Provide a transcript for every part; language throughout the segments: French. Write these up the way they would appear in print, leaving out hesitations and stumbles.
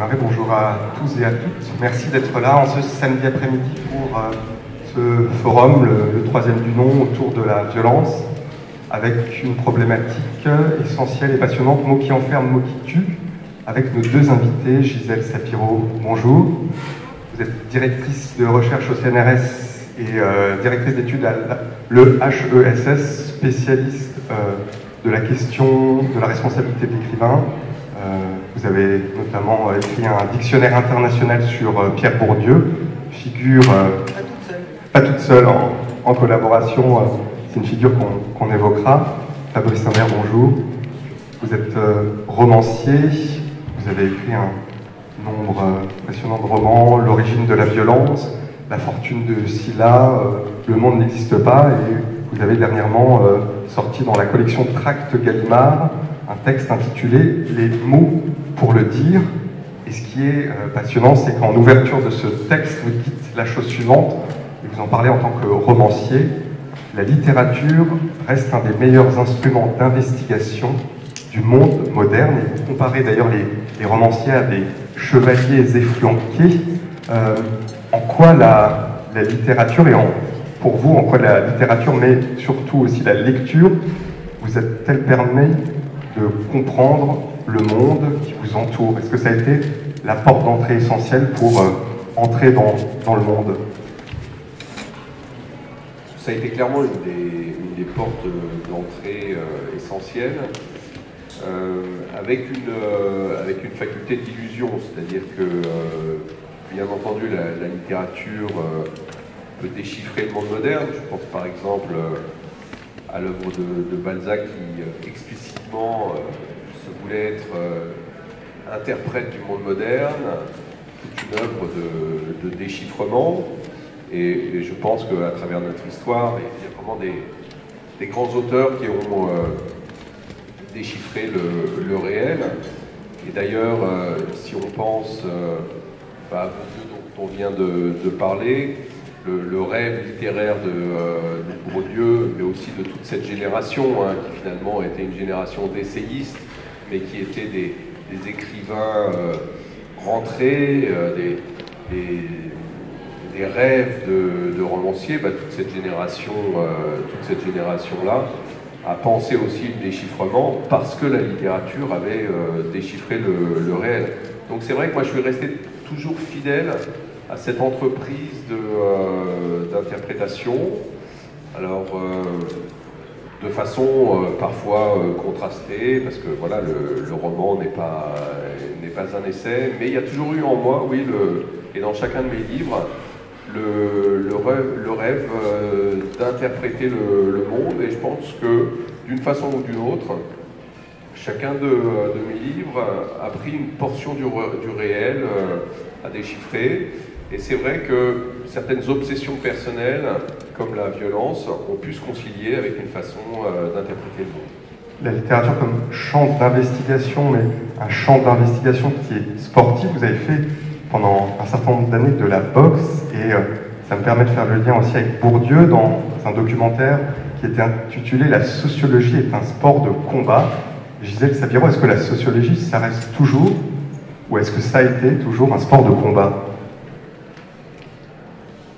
démarrer. Bonjour à tous et à toutes. Merci d'être là en ce samedi après-midi pour ce forum, le troisième du nom, autour de la violence, avec une problématique essentielle et passionnante, mots qui enferment, mots qui tuent, avec nos deux invités, Gisèle Sapiro, bonjour. Vous êtes directrice de recherche au CNRS et directrice d'études à le HESS, spécialiste de la question de la responsabilité de l'écrivain. Vous avez notamment écrit un dictionnaire international sur Pierre Bourdieu, figure pas toute seule en collaboration, c'est une figure qu'on évoquera. Fabrice Imbert, bonjour. Vous êtes romancier, vous avez écrit un nombre impressionnant de romans, L'origine de la violence, La fortune de Scylla, Le monde n'existe pas, et vous avez dernièrement sorti dans la collection Tracts Gallimard un texte intitulé « Les mots pour le dire ». Et ce qui est passionnant, c'est qu'en ouverture de ce texte, vous dites la chose suivante, et vous en parlez en tant que romancier: la littérature reste un des meilleurs instruments d'investigation du monde moderne. Et vous comparez d'ailleurs les romanciers à des chevaliers efflanqués. En quoi la littérature, et pour vous, en quoi la littérature, mais surtout aussi la lecture, vous a-t-elle permis de comprendre le monde qui vous entoure? Est-ce que ça a été la porte d'entrée essentielle pour entrer dans le monde? Ça a été clairement une des portes d'entrée essentielles, avec une faculté d'illusion, c'est-à-dire que, bien entendu, la littérature peut déchiffrer le monde moderne. Je pense par exemple à l'œuvre de Balzac qui explicitement se voulait être interprète du monde moderne, toute une œuvre de déchiffrement. Et je pense qu'à travers notre histoire, il y a vraiment des grands auteurs qui ont déchiffré le réel. Et d'ailleurs, si on pense à Bourdieu dont on vient de parler, le rêve littéraire de Bourdieu, mais aussi de toute cette génération, qui finalement était une génération d'essayistes, mais qui étaient des écrivains rentrés, des rêves de romanciers. Toute cette génération-là a pensé aussi le déchiffrement parce que la littérature avait déchiffré le réel. Donc c'est vrai que moi je suis resté toujours fidèle à cette entreprise d'interprétation, alors de façon parfois contrastée, parce que voilà, le roman n'est pas un essai, mais il y a toujours eu en moi, oui, et dans chacun de mes livres, le rêve d'interpréter le monde. Et je pense que d'une façon ou d'une autre, chacun de mes livres a pris une portion du réel à déchiffrer. Et c'est vrai que certaines obsessions personnelles, comme la violence, ont pu se concilier avec une façon d'interpréter le monde. La littérature comme champ d'investigation, mais un champ d'investigation qui est sportif. Vous avez fait pendant un certain nombre d'années de la boxe, et ça me permet de faire le lien aussi avec Bourdieu dans un documentaire qui était intitulé « La sociologie est un sport de combat ». Gisèle Sapiro, est-ce que la sociologie, ça reste toujours, ou est-ce que ça a été toujours un sport de combat?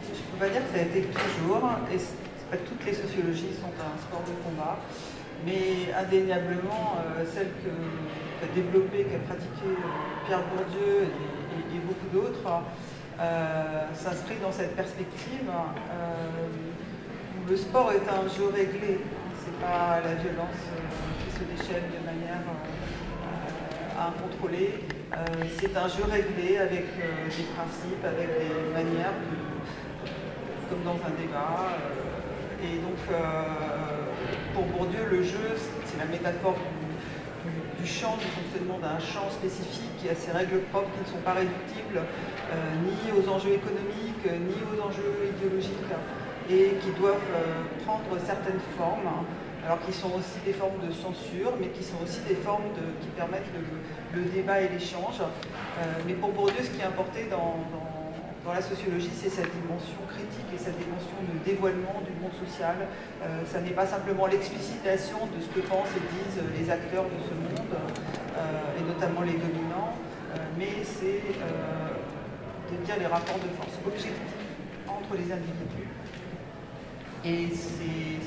Je ne peux pas dire que ça a été toujours, et pas toutes les sociologies sont un sport de combat, mais indéniablement, celle qu'a développée, qu'a pratiquée Pierre Bourdieu et beaucoup d'autres, s'inscrit dans cette perspective où le sport est un jeu réglé. C'est pas la violence qui se déchaîne de manière incontrôlée. C'est un jeu réglé avec des principes, avec des manières, comme dans un débat. Et donc, pour Bourdieu, le jeu, c'est la métaphore du champ, du fonctionnement d'un champ spécifique qui a ses règles propres qui ne sont pas réductibles ni aux enjeux économiques, ni aux enjeux idéologiques, et qui doivent prendre certaines formes, alors qui sont aussi des formes de censure, mais qui sont aussi des formes qui permettent le débat et l'échange. Mais pour Bourdieu, ce qui est importé dans la sociologie, c'est sa dimension critique et sa dimension de dévoilement du monde social. Ça n'est pas simplement l'explicitation de ce que pensent et disent les acteurs de ce monde, et notamment les dominants, mais c'est de dire les rapports de force objectifs entre les individus. Et c'est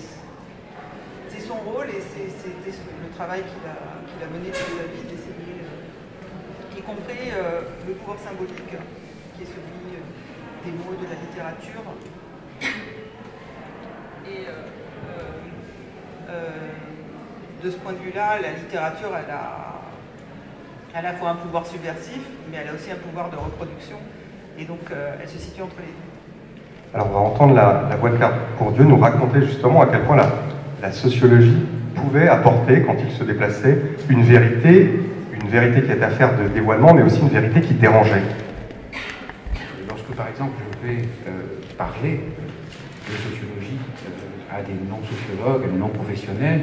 son rôle et c'était le travail qu'il a mené toute sa vie d'essayer, y compris le pouvoir symbolique, qui est celui des mots, de la littérature. Et de ce point de vue-là, la littérature, elle a à la fois un pouvoir subversif, mais elle a aussi un pouvoir de reproduction, et donc elle se situe entre les deux. Alors on va entendre la voix de Claire Bourdieu nous raconter justement à quel point la sociologie pouvait apporter, quand il se déplaçait, une vérité qui est affaire de dévoilement, mais aussi une vérité qui dérangeait. Lorsque par exemple je vais parler de sociologie à des non-sociologues, à des non-professionnels,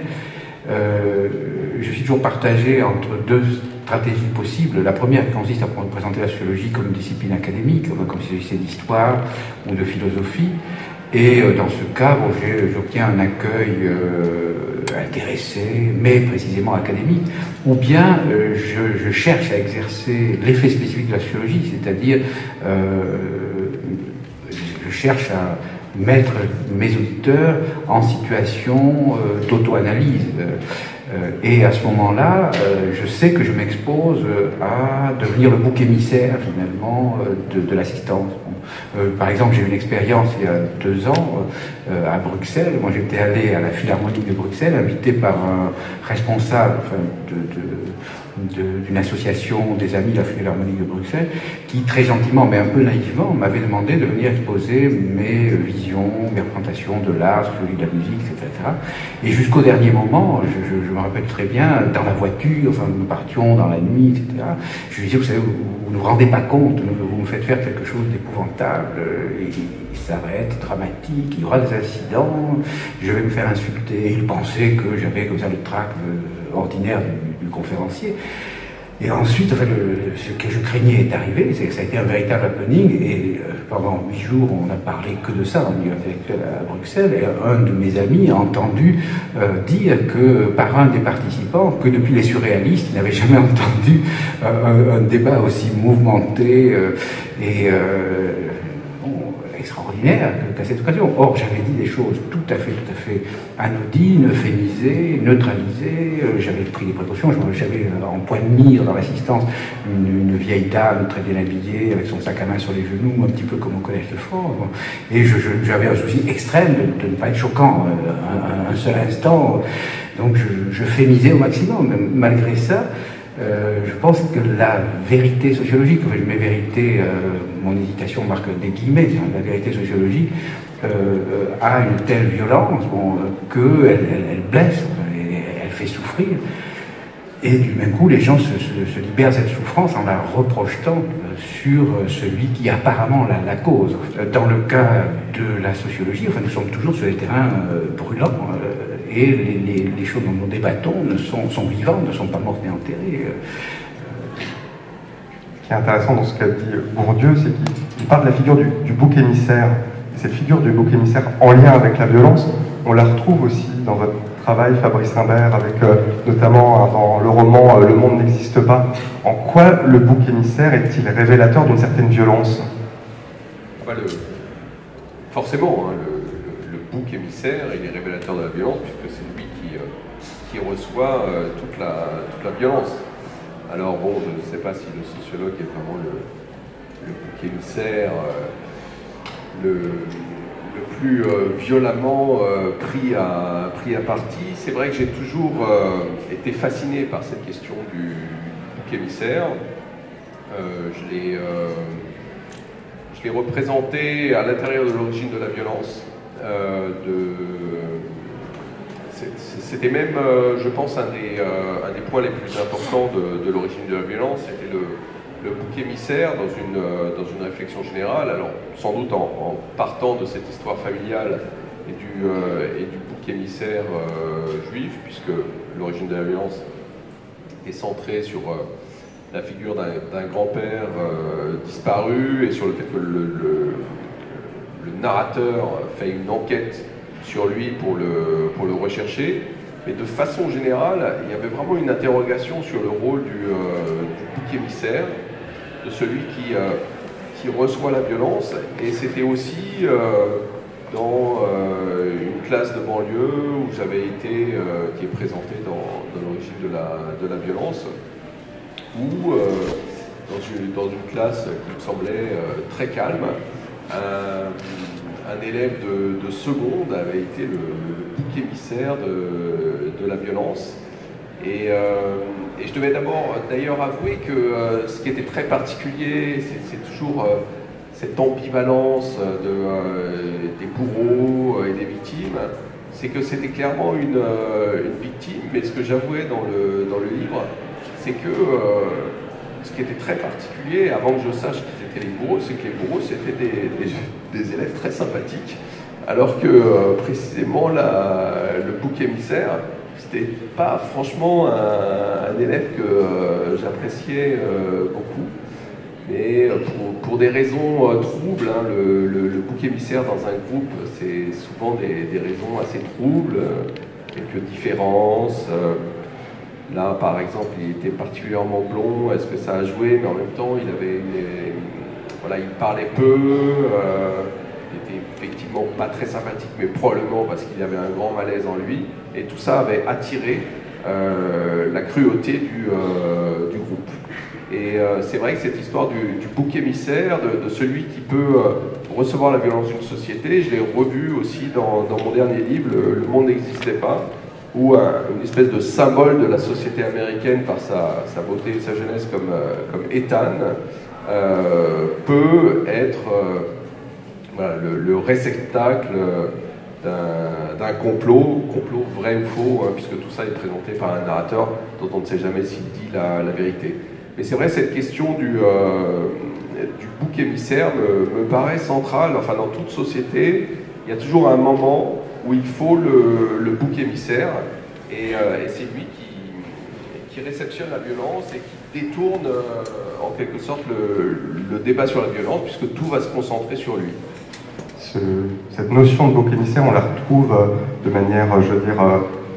je suis toujours partagé entre deux stratégies possibles. La première consiste à présenter la sociologie comme une discipline académique, comme s'il s'agissait d'histoire ou de philosophie. Et dans ce cas, bon, j'obtiens un accueil intéressé, mais précisément académique. Ou bien je cherche à exercer l'effet spécifique de la sociologie, c'est-à-dire je cherche à mettre mes auditeurs en situation d'auto-analyse. Et à ce moment-là, je sais que je m'expose à devenir le bouc émissaire, finalement, de l'assistance. Par exemple, j'ai eu une expérience il y a 2 ans à Bruxelles. Moi, j'étais allé à la Philharmonique de Bruxelles, invité par un responsable d'une association des amis de la Philharmonique de Bruxelles, qui très gentiment, mais un peu naïvement, m'avait demandé de venir exposer mes visions, mes représentations de l'art, de la musique, etc. Et jusqu'au dernier moment, je me rappelle très bien, dans la voiture, enfin nous partions dans la nuit, etc. Je lui disais, vous savez, vous ne vous rendez pas compte, vous me faites faire quelque chose d'épouvantable, ça va être dramatique, il y aura des incidents, je vais me faire insulter. Il pensait que j'avais comme ça le trac ordinaire du conférencier. Et ensuite, enfin, ce que je craignais est arrivé, c'est que ça a été un véritable happening, et pendant 8 jours, on n'a parlé que de ça dans le milieu intellectuel à Bruxelles, et un de mes amis a entendu dire que, par un des participants, que depuis les surréalistes, il n'avait jamais entendu un débat aussi mouvementé et extraordinaire qu'à cette occasion. Or, j'avais dit des choses tout à fait anodines, euphémisées, neutralisées. J'avais pris des précautions. J'avais en point de mire dans l'assistance une vieille dame très bien habillée, avec son sac à main sur les genoux, un petit peu comme au Collège de France. Et j'avais un souci extrême de ne pas être choquant un seul instant. Donc, j'euphémisais au maximum. Mais malgré ça, je pense que la vérité sociologique, enfin, mes vérités, mon hésitation marque des guillemets, hein, la vérité sociologique a une telle violence qu'elle blesse, elle fait souffrir. Et du même coup, les gens se libèrent de cette souffrance en la reprojetant sur celui qui est apparemment la cause. Dans le cas de la sociologie, enfin, nous sommes toujours sur des terrains brûlants, et les choses dont nous débattons sont vivantes, ne sont pas mortes et enterrées. Ce qui est intéressant dans ce qu'a dit Bourdieu, c'est qu'il parle de la figure du bouc émissaire. Et cette figure du bouc émissaire en lien avec la violence, on la retrouve aussi dans votre travail, Fabrice Imbert, avec notamment dans le roman Le monde n'existe pas. En quoi le bouc émissaire est-il révélateur d'une certaine violence? Forcément, hein, le bouc émissaire, il est révélateur de la violence, puisque c'est lui qui reçoit toute la violence. Alors bon, je ne sais pas si le sociologue est vraiment le bouc émissaire, le plus violemment pris à partie. C'est vrai que j'ai toujours été fasciné par cette question du bouc émissaire. Je l'ai représenté à l'intérieur de l'origine de la violence. C'était même, je pense, un des points les plus importants de l'origine de la violence. C'était le bouc émissaire dans une réflexion générale, alors sans doute en partant de cette histoire familiale et du bouc émissaire juif, puisque l'origine de la violence est centrée sur la figure d'un grand-père disparu et sur le fait que le narrateur fait une enquête sur lui pour le rechercher. Mais de façon générale, il y avait vraiment une interrogation sur le rôle du bouc émissaire, de celui qui reçoit la violence. Et c'était aussi dans une classe de banlieue où j'avais été, qui est présentée dans l'origine de la violence, où dans une classe qui me semblait très calme, un élève de seconde avait été le bouc émissaire de la violence. Et je devais d'ailleurs avouer que ce qui était très particulier, c'est toujours cette ambivalence des bourreaux et des victimes, c'est que c'était clairement une victime, mais ce que j'avouais dans le livre, c'est que ce qui était très particulier, avant que je sache qu'ils étaient les bourreaux, c'est que les bourreaux c'était des élèves très sympathiques, alors que précisément le bouc émissaire, c'était pas franchement un élève que j'appréciais beaucoup. Mais pour des raisons troubles, hein, le bouc émissaire dans un groupe, c'est souvent des raisons assez troubles, quelques différences. Là, par exemple, il était particulièrement blond, est-ce que ça a joué? Mais en même temps, il parlait peu, il était effectivement pas très sympathique, mais probablement parce qu'il avait un grand malaise en lui. Et tout ça avait attiré la cruauté du groupe. Et c'est vrai que cette histoire du bouc émissaire, de celui qui peut recevoir la violence d'une société, je l'ai revu aussi dans mon dernier livre, Le monde n'existait pas, où une espèce de symbole de la société américaine par sa beauté et sa jeunesse comme Ethan peut être le réceptacle d'un complot vrai ou faux, hein, puisque tout ça est présenté par un narrateur dont on ne sait jamais s'il dit la vérité. Mais c'est vrai, cette question du bouc émissaire me paraît centrale. Enfin, dans toute société, il y a toujours un moment où il faut le bouc émissaire, et c'est lui qui réceptionne la violence et qui détourne en quelque sorte le débat sur la violence, puisque tout va se concentrer sur lui. Cette notion de bouc émissaire, on la retrouve de manière, je veux dire,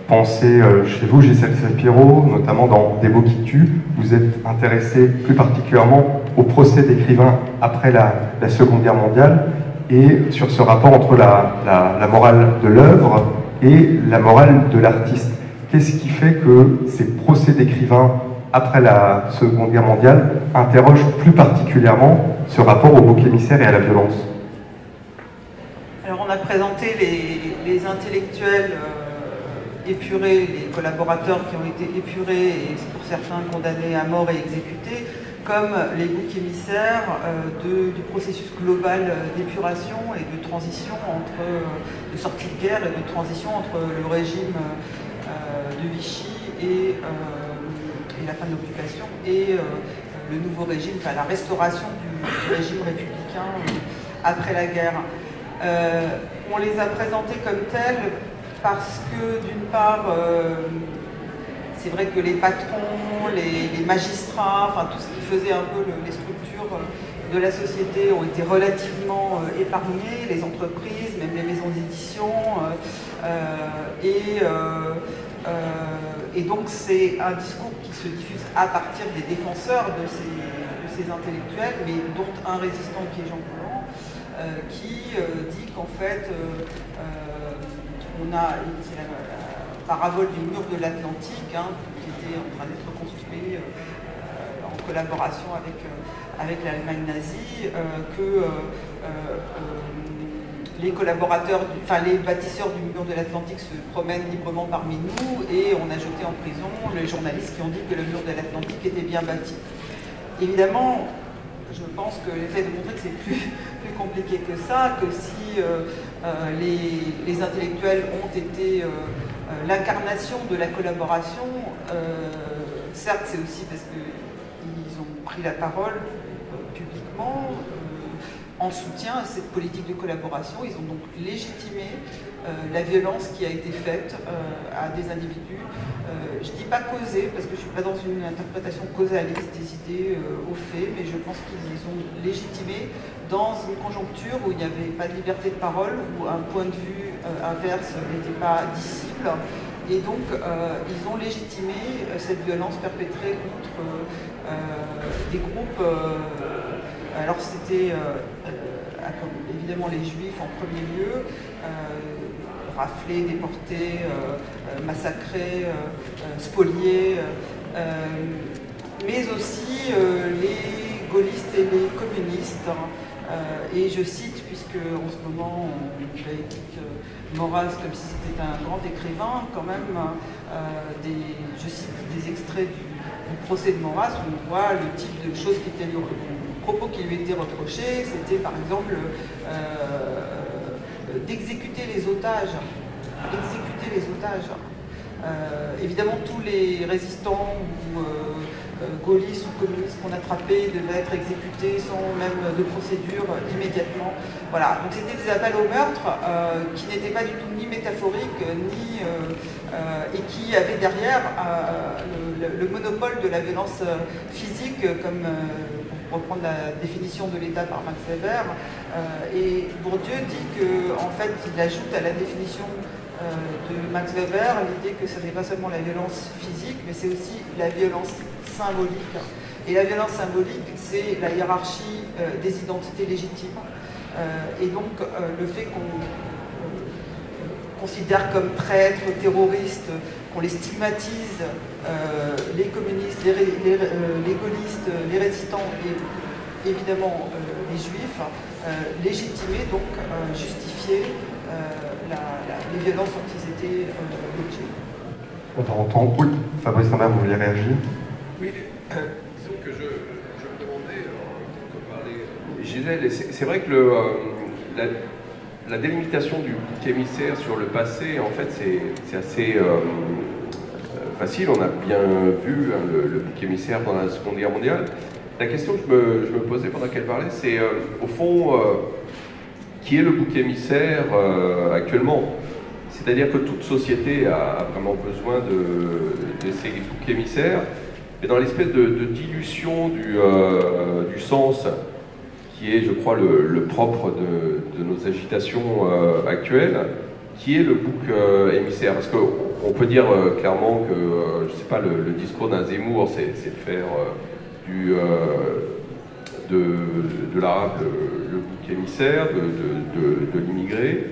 pensée chez vous, Gisèle Sapiro, notamment dans Des mots qui tuent. Vous êtes intéressé plus particulièrement au procès d'écrivains après la Seconde Guerre mondiale et sur ce rapport entre la morale de l'œuvre et la morale de l'artiste. Qu'est-ce qui fait que ces procès d'écrivains après la Seconde Guerre mondiale interrogent plus particulièrement ce rapport au bouc émissaire et à la violence? Alors on a présenté les intellectuels épurés, les collaborateurs qui ont été épurés et pour certains condamnés à mort et exécutés, comme les boucs émissaires du processus global d'épuration et de transition de sortie de guerre et de transition entre le régime de Vichy et la fin de l'occupation et le nouveau régime, enfin la restauration du régime républicain après la guerre. On les a présentés comme tels parce que d'une part, c'est vrai que les patrons, les magistrats, enfin tout ce qui faisait un peu les structures de la société ont été relativement épargnés, les entreprises, même les maisons d'édition, et donc c'est un discours qui se diffuse à partir des défenseurs de ces intellectuels, mais dont un résistant qui est Jean Paulhan, qui dit qu'en fait c'est la parabole du mur de l'Atlantique, hein, qui était en train d'être construit en collaboration avec l'Allemagne nazie, que les collaborateurs, les bâtisseurs du mur de l'Atlantique se promènent librement parmi nous et on a jeté en prison les journalistes qui ont dit que le mur de l'Atlantique était bien bâti. Évidemment, je pense que l'effet de montrer que c'est plus compliqué que ça, que si les intellectuels ont été l'incarnation de la collaboration, certes c'est aussi parce qu'ils ont pris la parole publiquement en soutien à cette politique de collaboration. Ils ont donc légitimé la violence qui a été faite à des individus. Je ne dis pas causée, parce que je ne suis pas dans une interprétation causaliste des idées aux faits, mais je pense qu'ils ont légitimé dans une conjoncture où il n'y avait pas de liberté de parole, où un point de vue inverse n'était pas dissible. Et donc, ils ont légitimé cette violence perpétrée contre des groupes Alors c'était évidemment les Juifs en premier lieu, raflés, déportés, massacrés, spoliés, mais aussi les gaullistes et les communistes. Et je cite, puisque en ce moment on critique Maurras comme si c'était un grand écrivain, quand même, je cite des extraits du procès de Maurras où on voit le type de choses qui étaient propos qui lui étaient reprochés, c'était par exemple d'exécuter les otages. Évidemment, tous les résistants ou gaullistes ou communistes qu'on attrapait devaient être exécutés sans même de procédure immédiatement. Voilà, donc c'était des appels au meurtre qui n'étaient pas du tout ni métaphoriques, ni et qui avaient derrière le monopole de la violence physique, comme pour reprendre la définition de l'État par Max Weber. Et Bourdieu dit qu'en fait, il ajoute à la définition de Max Weber l'idée que ce n'est pas seulement la violence physique, mais c'est aussi la violence symbolique. Et la violence symbolique, c'est la hiérarchie des identités légitimes. Et donc, le fait qu'on considère comme traîtres, terroristes, qu'on les stigmatise, les communistes, les gaullistes, les résistants et évidemment les juifs, légitimer, donc justifier les violences dont ils étaient l'objet. On va entendre. Oui, Fabrice Rambert, vous voulez réagir? Oui, disons que je me demandais, quand parlait Gisèle, c'est vrai que la délimitation du bouc émissaire sur le passé, en fait, c'est assez facile. On a bien vu hein, le bouc émissaire pendant la Seconde Guerre mondiale. La question que je me posais pendant qu'elle parlait, c'est au fond, qui est le bouc émissaire actuellement? C'est-à-dire que toute société a vraiment besoin de ces boucs émissaires, mais dans l'espèce de dilution du sens, qui est, je crois, le propre de nos agitations actuelles, qui est le bouc émissaire. Parce qu'on peut dire clairement que, je ne sais pas, le discours d'un Zemmour, c'est de faire de l'arabe le bouc émissaire, de l'immigré.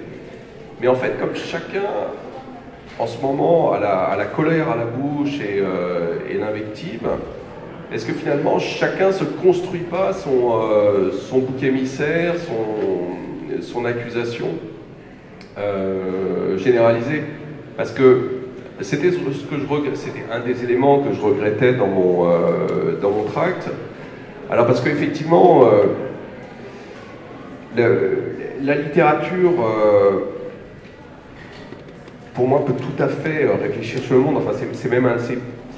Mais en fait, comme chacun, en ce moment, a la colère à la bouche et l'invective, est-ce que finalement, chacun ne se construit pas son bouc émissaire, son accusation généralisée? Parce que c'était ce que je regrette, c'était un des éléments que je regrettais dans mon tract. Alors parce qu'effectivement, la littérature, pour moi, peut tout à fait réfléchir sur le monde. Enfin, c'est même un de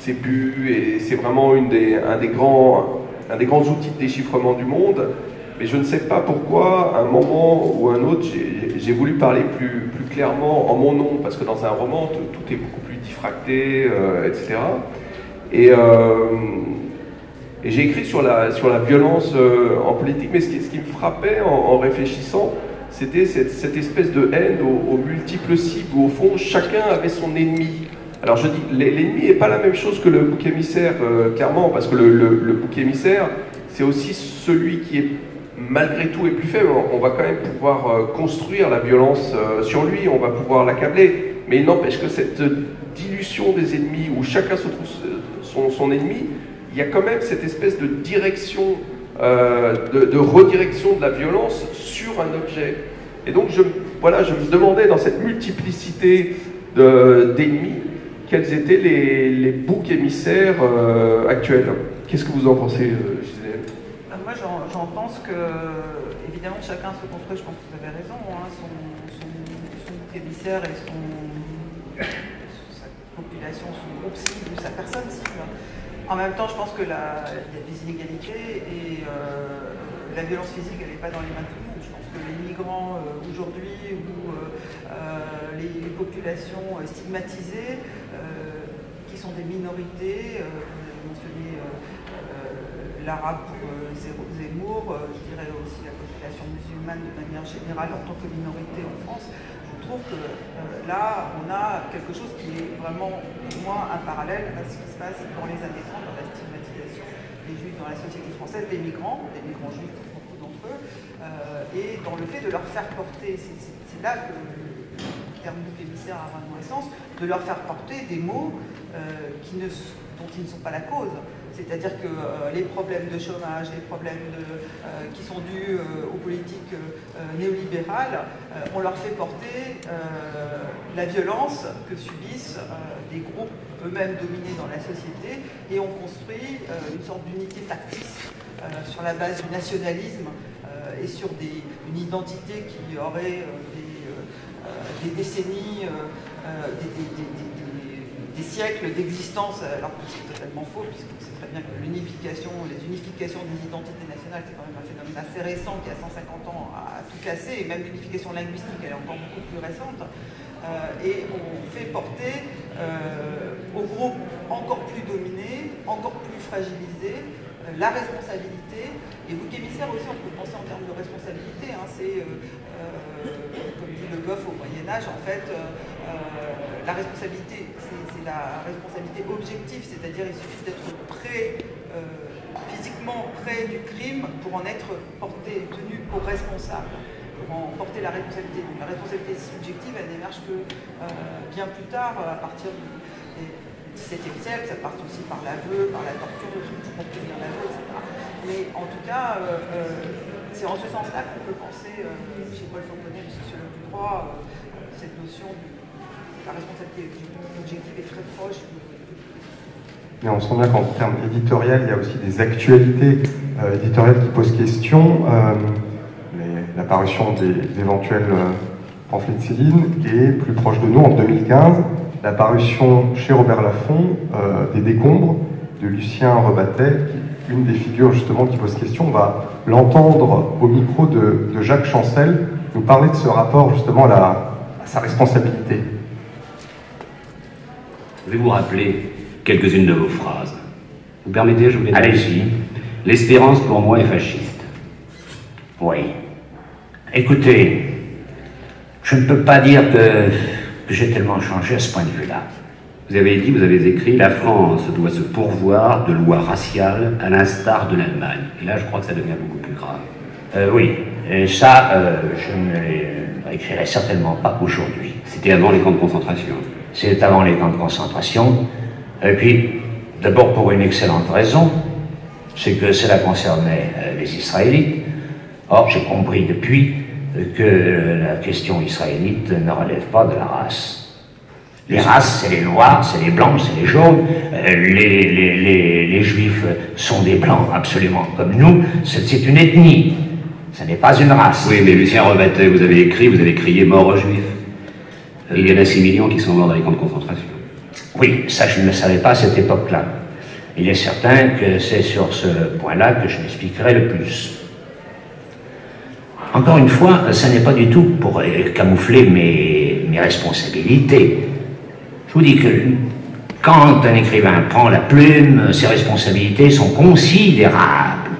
ses buts et c'est vraiment un des grands outils de déchiffrement du monde. Mais je ne sais pas pourquoi, à un moment ou à un autre, j'ai voulu parler plus clairement en mon nom, parce que dans un roman, tout est beaucoup plus diffracté, etc. Et j'ai écrit sur la violence en politique, mais ce qui me frappait en réfléchissant, c'était cette espèce de haine aux multiples cibles, où au fond, chacun avait son ennemi. Alors je dis, l'ennemi n'est pas la même chose que le bouc émissaire, clairement, parce que le bouc émissaire, c'est aussi celui qui est malgré tout est plus faible. On va quand même pouvoir construire la violence sur lui, on va pouvoir l'accabler, mais il n'empêche que cette dilution des ennemis, où chacun se trouve son ennemi, il y a quand même cette espèce de direction, de redirection de la violence sur un objet. Et donc je me demandais dans cette multiplicité d'ennemis, quels étaient les boucs émissaires actuels. Qu'est-ce que vous en pensez, Gisèle? Moi, j'en pense que, évidemment, chacun se construit, je pense que vous avez raison, hein, son bouc émissaire et sa population, son groupe cible, sa personne cible. En même temps, je pense qu'il y a des inégalités et la violence physique, elle n'est pas dans les mains de tout le monde. Je pense que les migrants aujourd'hui ou les populations stigmatisées, qui sont des minorités, vous avez mentionné l'arabe pour Zemmour, je dirais aussi la population musulmane de manière générale en tant que minorité en France. Je trouve que là, on a quelque chose qui est vraiment, pour moi, un parallèle à ce qui se passe dans les années 30, dans la stigmatisation des juifs dans la société française, des migrants juifs d'entre eux, et dans le fait de leur faire porter, c'est là que le terme bouc émissaire a vraiment sens, de leur faire porter des mots dont ils ne sont pas la cause. C'est-à-dire que les problèmes de chômage, les problèmes qui sont dus aux politiques néolibérales, on leur fait porter la violence que subissent des groupes eux-mêmes dominés dans la société, et on construit une sorte d'unité factice sur la base du nationalisme et sur une identité qui aurait des décennies, des siècles d'existence, alors que c'est totalement faux, puisqu'on sait très bien que les unifications des identités nationales, c'est quand même un phénomène assez récent qui a 150 ans à tout casser, et même l'unification linguistique, elle est encore beaucoup plus récente. Et on fait porter aux groupes encore plus dominés, encore plus fragilisés, la responsabilité. Et bouc émissaire aussi, on peut penser en termes de responsabilité, hein, c'est, comme dit Le Goff au Moyen-Âge, en fait, la responsabilité, c'est la responsabilité objective, c'est-à-dire il suffit d'être près, physiquement près du crime pour en être tenu pour responsable, pour en porter la responsabilité. Donc la responsabilité subjective, elle n'émerge que bien plus tard, à partir du XVIIe siècle, ça passe aussi par l'aveu, par la torture, pour obtenir l'aveu, etc. Mais en tout cas, c'est en ce sens-là qu'on peut penser, chez Paul Fauconnet, le sociologue du droit, cette notion de la responsabilité objective est très proche. Mais on sent bien qu'en termes éditorial, il y a aussi des actualités éditoriales qui posent question. L'apparition des éventuels pamphlets de Céline, et plus proche de nous, en 2015, l'apparition chez Robert Laffont des décombres de Lucien Rebattet, qui est une des figures justement qui pose question. On va l'entendre au micro de Jacques Chancel nous parler de ce rapport justement à sa responsabilité. Je vais vous rappeler quelques-unes de vos phrases. Vous permettez, je vous les donne. Allez-y. L'espérance pour moi est fasciste. Oui. Écoutez, je ne peux pas dire que j'ai tellement changé à ce point de vue-là. Vous avez écrit « La France doit se pourvoir de lois raciales à l'instar de l'Allemagne ». Et là, je crois que ça devient beaucoup plus grave. Oui, et ça, je ne l'écrirai certainement pas aujourd'hui. C'était avant les camps de concentration. C'est avant les camps de concentration. Et puis, d'abord pour une excellente raison, c'est que cela concernait les Israélites. Or, j'ai compris depuis que la question israélite ne relève pas de la race. Les races, c'est les noirs, c'est les blancs, c'est les jaunes. Les juifs sont des blancs, absolument comme nous. C'est une ethnie. Ce n'est pas une race. Oui, mais Lucien Rebattet, vous avez crié mort aux juifs. Il y en a 6 millions qui sont morts dans les camps de concentration. Oui, ça je ne le savais pas à cette époque-là. Il est certain que c'est sur ce point-là que je m'expliquerai le plus. Encore une fois, ça n'est pas du tout pour camoufler mes responsabilités. Je vous dis que quand un écrivain prend la plume, ses responsabilités sont considérables.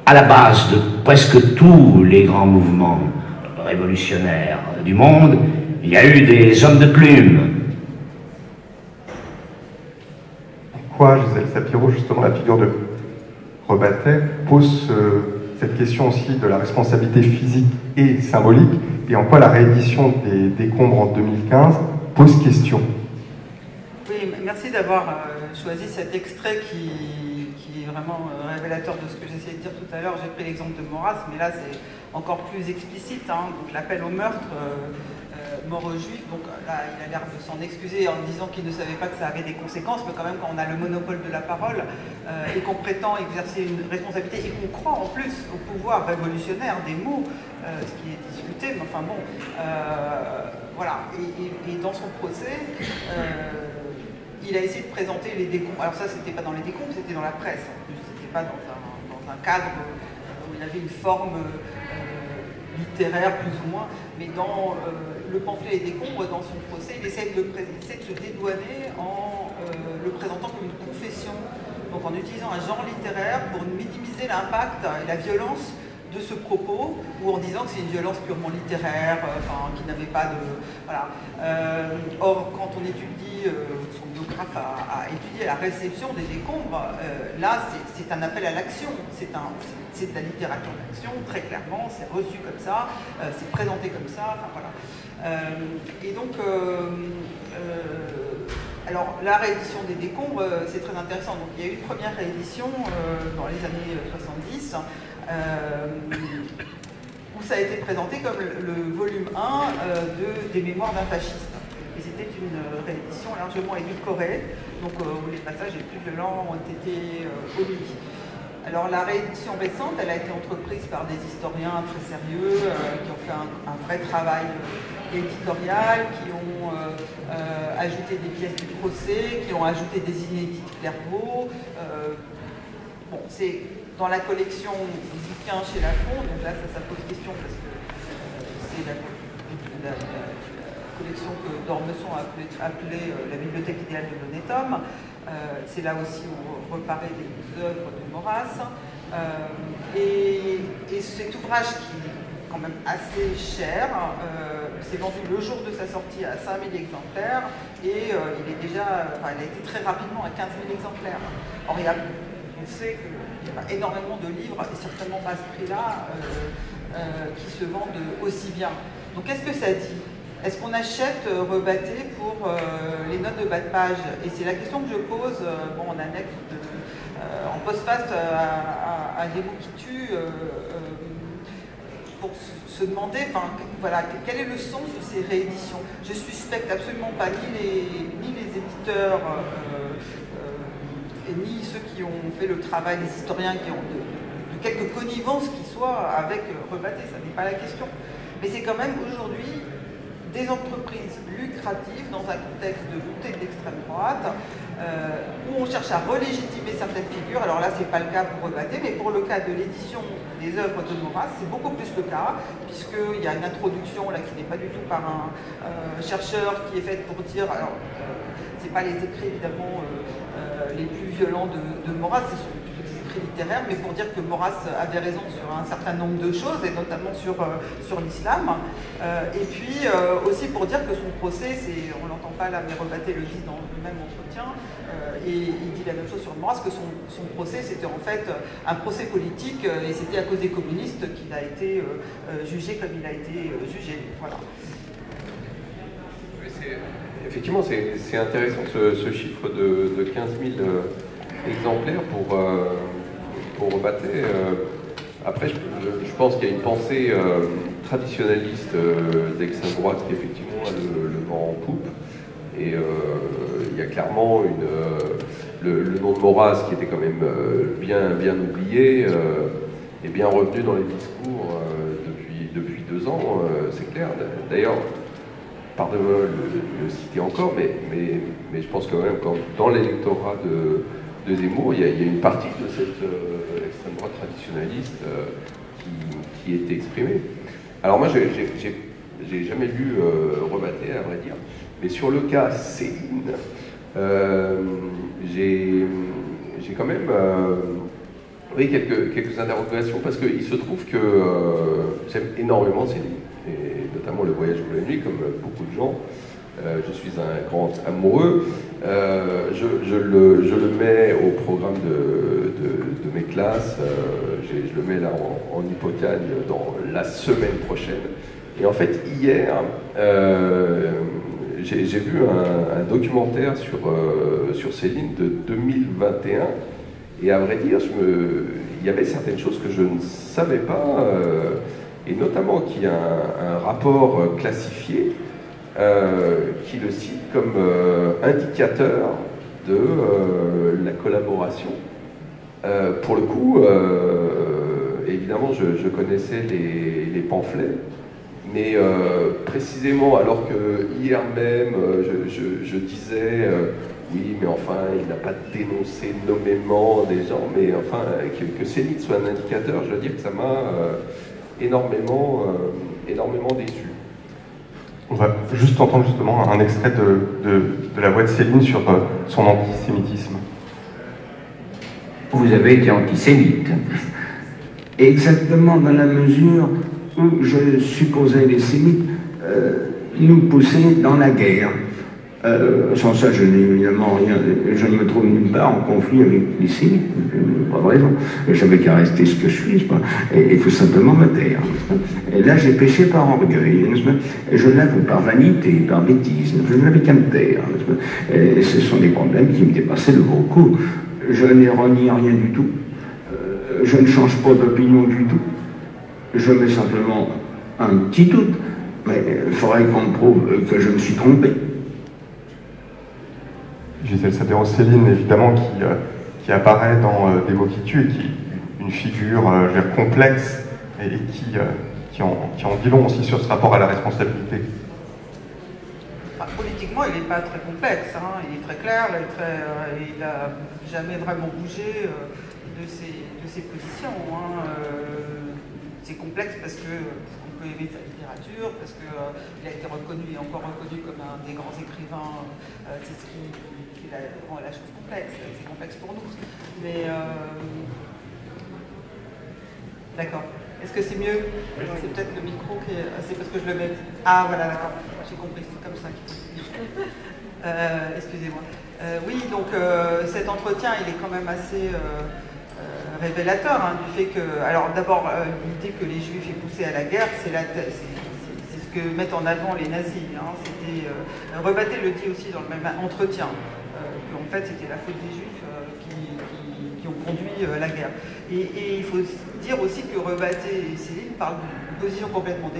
À la base de presque tous les grands mouvements révolutionnaires du monde, il y a eu des hommes de plume. Pourquoi Gisèle Sapiro, justement, la figure de Rebattet, pose cette question aussi de la responsabilité physique et symbolique, et en quoi la réédition des décombres en 2015 pose question? Oui, merci d'avoir choisi cet extrait qui est vraiment révélateur de ce que j'essayais de dire tout à l'heure. J'ai pris l'exemple de Maurras, mais là c'est encore plus explicite, hein. Donc l'appel au meurtre, mort aux juifs, donc là il a l'air de s'en excuser en disant qu'il ne savait pas que ça avait des conséquences, mais quand même quand on a le monopole de la parole et qu'on prétend exercer une responsabilité et qu'on croit en plus au pouvoir révolutionnaire des mots, ce qui est discuté, mais enfin bon, voilà, et dans son procès, il a essayé de présenter les décombres. Alors ça, c'était pas dans les décombres, c'était dans la presse. En plus, c'était pas dans un cadre où il avait une forme littéraire plus ou moins. Mais dans le pamphlet Les décombres, dans son procès, il essaie de se dédouaner en le présentant comme une confession. Donc en utilisant un genre littéraire pour minimiser l'impact et la violence de ce propos, ou en disant que c'est une violence purement littéraire, qui n'avait pas de... Voilà. Or, quand on étudie, son biographe a étudié la réception des décombres, là, c'est un appel à l'action, c'est de la littérature d'action, très clairement, c'est reçu comme ça, c'est présenté comme ça, enfin voilà. Et donc, alors, la réédition des décombres, c'est très intéressant. Donc, il y a eu une première réédition dans les années 70, où ça a été présenté comme le volume 1 des mémoires d'un fasciste. Et c'était une réédition largement édulcorée, donc où les passages les plus violents ont été omis. Alors la réédition récente, elle a été entreprise par des historiens très sérieux, qui ont fait un vrai travail éditorial, qui ont ajouté des pièces du procès, qui ont ajouté des inédits de Clairvaux. Bon, c'est dans la collection bouquins chez Lafon, donc là ça pose question parce que c'est la collection que d'Ormesson a appelée la bibliothèque idéale de l'honnête homme. C'est là aussi où reparaît des œuvres de Maurras. Et cet ouvrage qui est quand même assez cher, s'est vendu le jour de sa sortie à 5000 exemplaires et il a été très rapidement à 15 000 exemplaires. Or, on sait qu'il y a énormément de livres, et certainement pas à ce prix-là, qui se vendent aussi bien. Donc qu'est-ce que ça dit ? Est-ce qu'on achète Rebatté pour les notes de bas de page? Et c'est la question que je pose en annexe, en postface à Des mots qui tuent, pour se demander, voilà, quel est le sens de ces rééditions. Je suspecte absolument pas ni les éditeurs, et ni ceux qui ont fait le travail, les historiens qui ont de quelque connivence qui soit avec Rebatté, ça n'est pas la question. Mais c'est quand même aujourd'hui des entreprises lucratives dans un contexte de montée de l'extrême droite, où on cherche à relégitimer certaines figures. Alors là, ce n'est pas le cas pour Rebatté, mais pour le cas de l'édition des œuvres de Maurras, c'est beaucoup plus le cas, puisqu'il y a une introduction là, qui n'est pas du tout par un chercheur, qui est faite pour dire, alors, ce n'est pas les écrits évidemment les plus violents de Maurras, ce sont plutôt des écrits littéraires, mais pour dire que Maurras avait raison sur un certain nombre de choses, et notamment sur l'islam. Et puis aussi pour dire que son procès, on ne l'entend pas là, mais Rebatté le dit dans le même entretien, et il dit la même chose sur Maurras, que son procès c'était en fait un procès politique, et c'était à cause des communistes qu'il a été jugé comme il a été jugé. Voilà. Effectivement, c'est intéressant ce chiffre de 15 000 exemplaires pour Rebatté. Après, je pense qu'il y a une pensée traditionnaliste d'extrême droite qui effectivement a le vent en poupe. Et il y a clairement le nom de Maurras qui était quand même bien oublié, est bien revenu dans les discours depuis 2 ans, c'est clair. D'ailleurs, pardonnez-moi de le citer encore, mais je pense quand même que dans l'électorat de Zemmour, il y a une partie de cette extrême droite traditionnaliste qui est exprimée. Alors moi, j'ai jamais lu Rebatté, à vrai dire, mais sur le cas Céline, j'ai quand même quelques interrogations, parce qu'il se trouve que j'aime énormément Céline, et notamment Le Voyage de la nuit, comme beaucoup de gens. Je suis un grand amoureux. Je le mets au programme de mes classes. Je le mets là en hypothèse dans la semaine prochaine. Et en fait, hier, j'ai vu un documentaire sur Céline de 2021. Et à vrai dire, il y avait certaines choses que je ne savais pas, et notamment qu'il y a un rapport classifié qui le cite comme indicateur de la collaboration. Pour le coup, évidemment, je connaissais les pamphlets, mais précisément, alors que hier même, je disais oui, mais enfin, il n'a pas dénoncé nommément des gens, mais enfin, que Céline soit un indicateur, je veux dire que ça m'a énormément déçu. On va juste entendre justement un extrait de la voix de Céline sur son antisémitisme. Vous avez été antisémite. exactement dans la mesure où je supposais les sémites nous pousser dans la guerre. Sans ça, je n'ai évidemment rien, je ne me trouve nulle part en conflit avec les sémites, pas de raison. J'avais qu'à rester ce que je suis, et tout simplement me taire. Et là, j'ai péché par orgueil, et je l'avoue par vanité, par bêtise, je n'avais qu'à me taire. Et ce sont des problèmes qui me dépassaient de beaucoup. Je n'ai renié rien du tout. Je ne change pas d'opinion du tout. Je mets simplement un petit doute, mais il faudrait qu'on me prouve que je me suis trompé. Gisèle Saderos-Céline, évidemment, qui apparaît dans Des mots qui tuent, et qui est une figure complexe et qui en dit long aussi sur ce rapport à la responsabilité. Enfin, politiquement, il n'est pas très complexe, hein. Il est très clair, il n'a jamais vraiment bougé de ses positions. Hein. C'est complexe parce qu'on peut aimer sa littérature, parce qu'il a été reconnu et encore reconnu comme un des grands écrivains. C'est ce qui rend la chose complexe. C'est complexe pour nous. Mais d'accord. Est-ce que c'est mieux? Oui. C'est peut-être le micro qui est... C'est parce que je le mets... Ah voilà, d'accord. J'ai compris, c'est comme ça qu'il faut se dire. Excusez-moi. Oui, donc cet entretien, il est quand même assez révélateur hein, du fait que... Alors d'abord, l'idée que les Juifs aient poussé à la guerre, c'est ce que mettent en avant les nazis. Hein. C'était... Rebatté le dit aussi dans le même entretien, qu'en fait c'était la faute des Juifs qui ont conduit la guerre. Et il faut dire aussi que Rebatté et Céline parlent d'une position complètement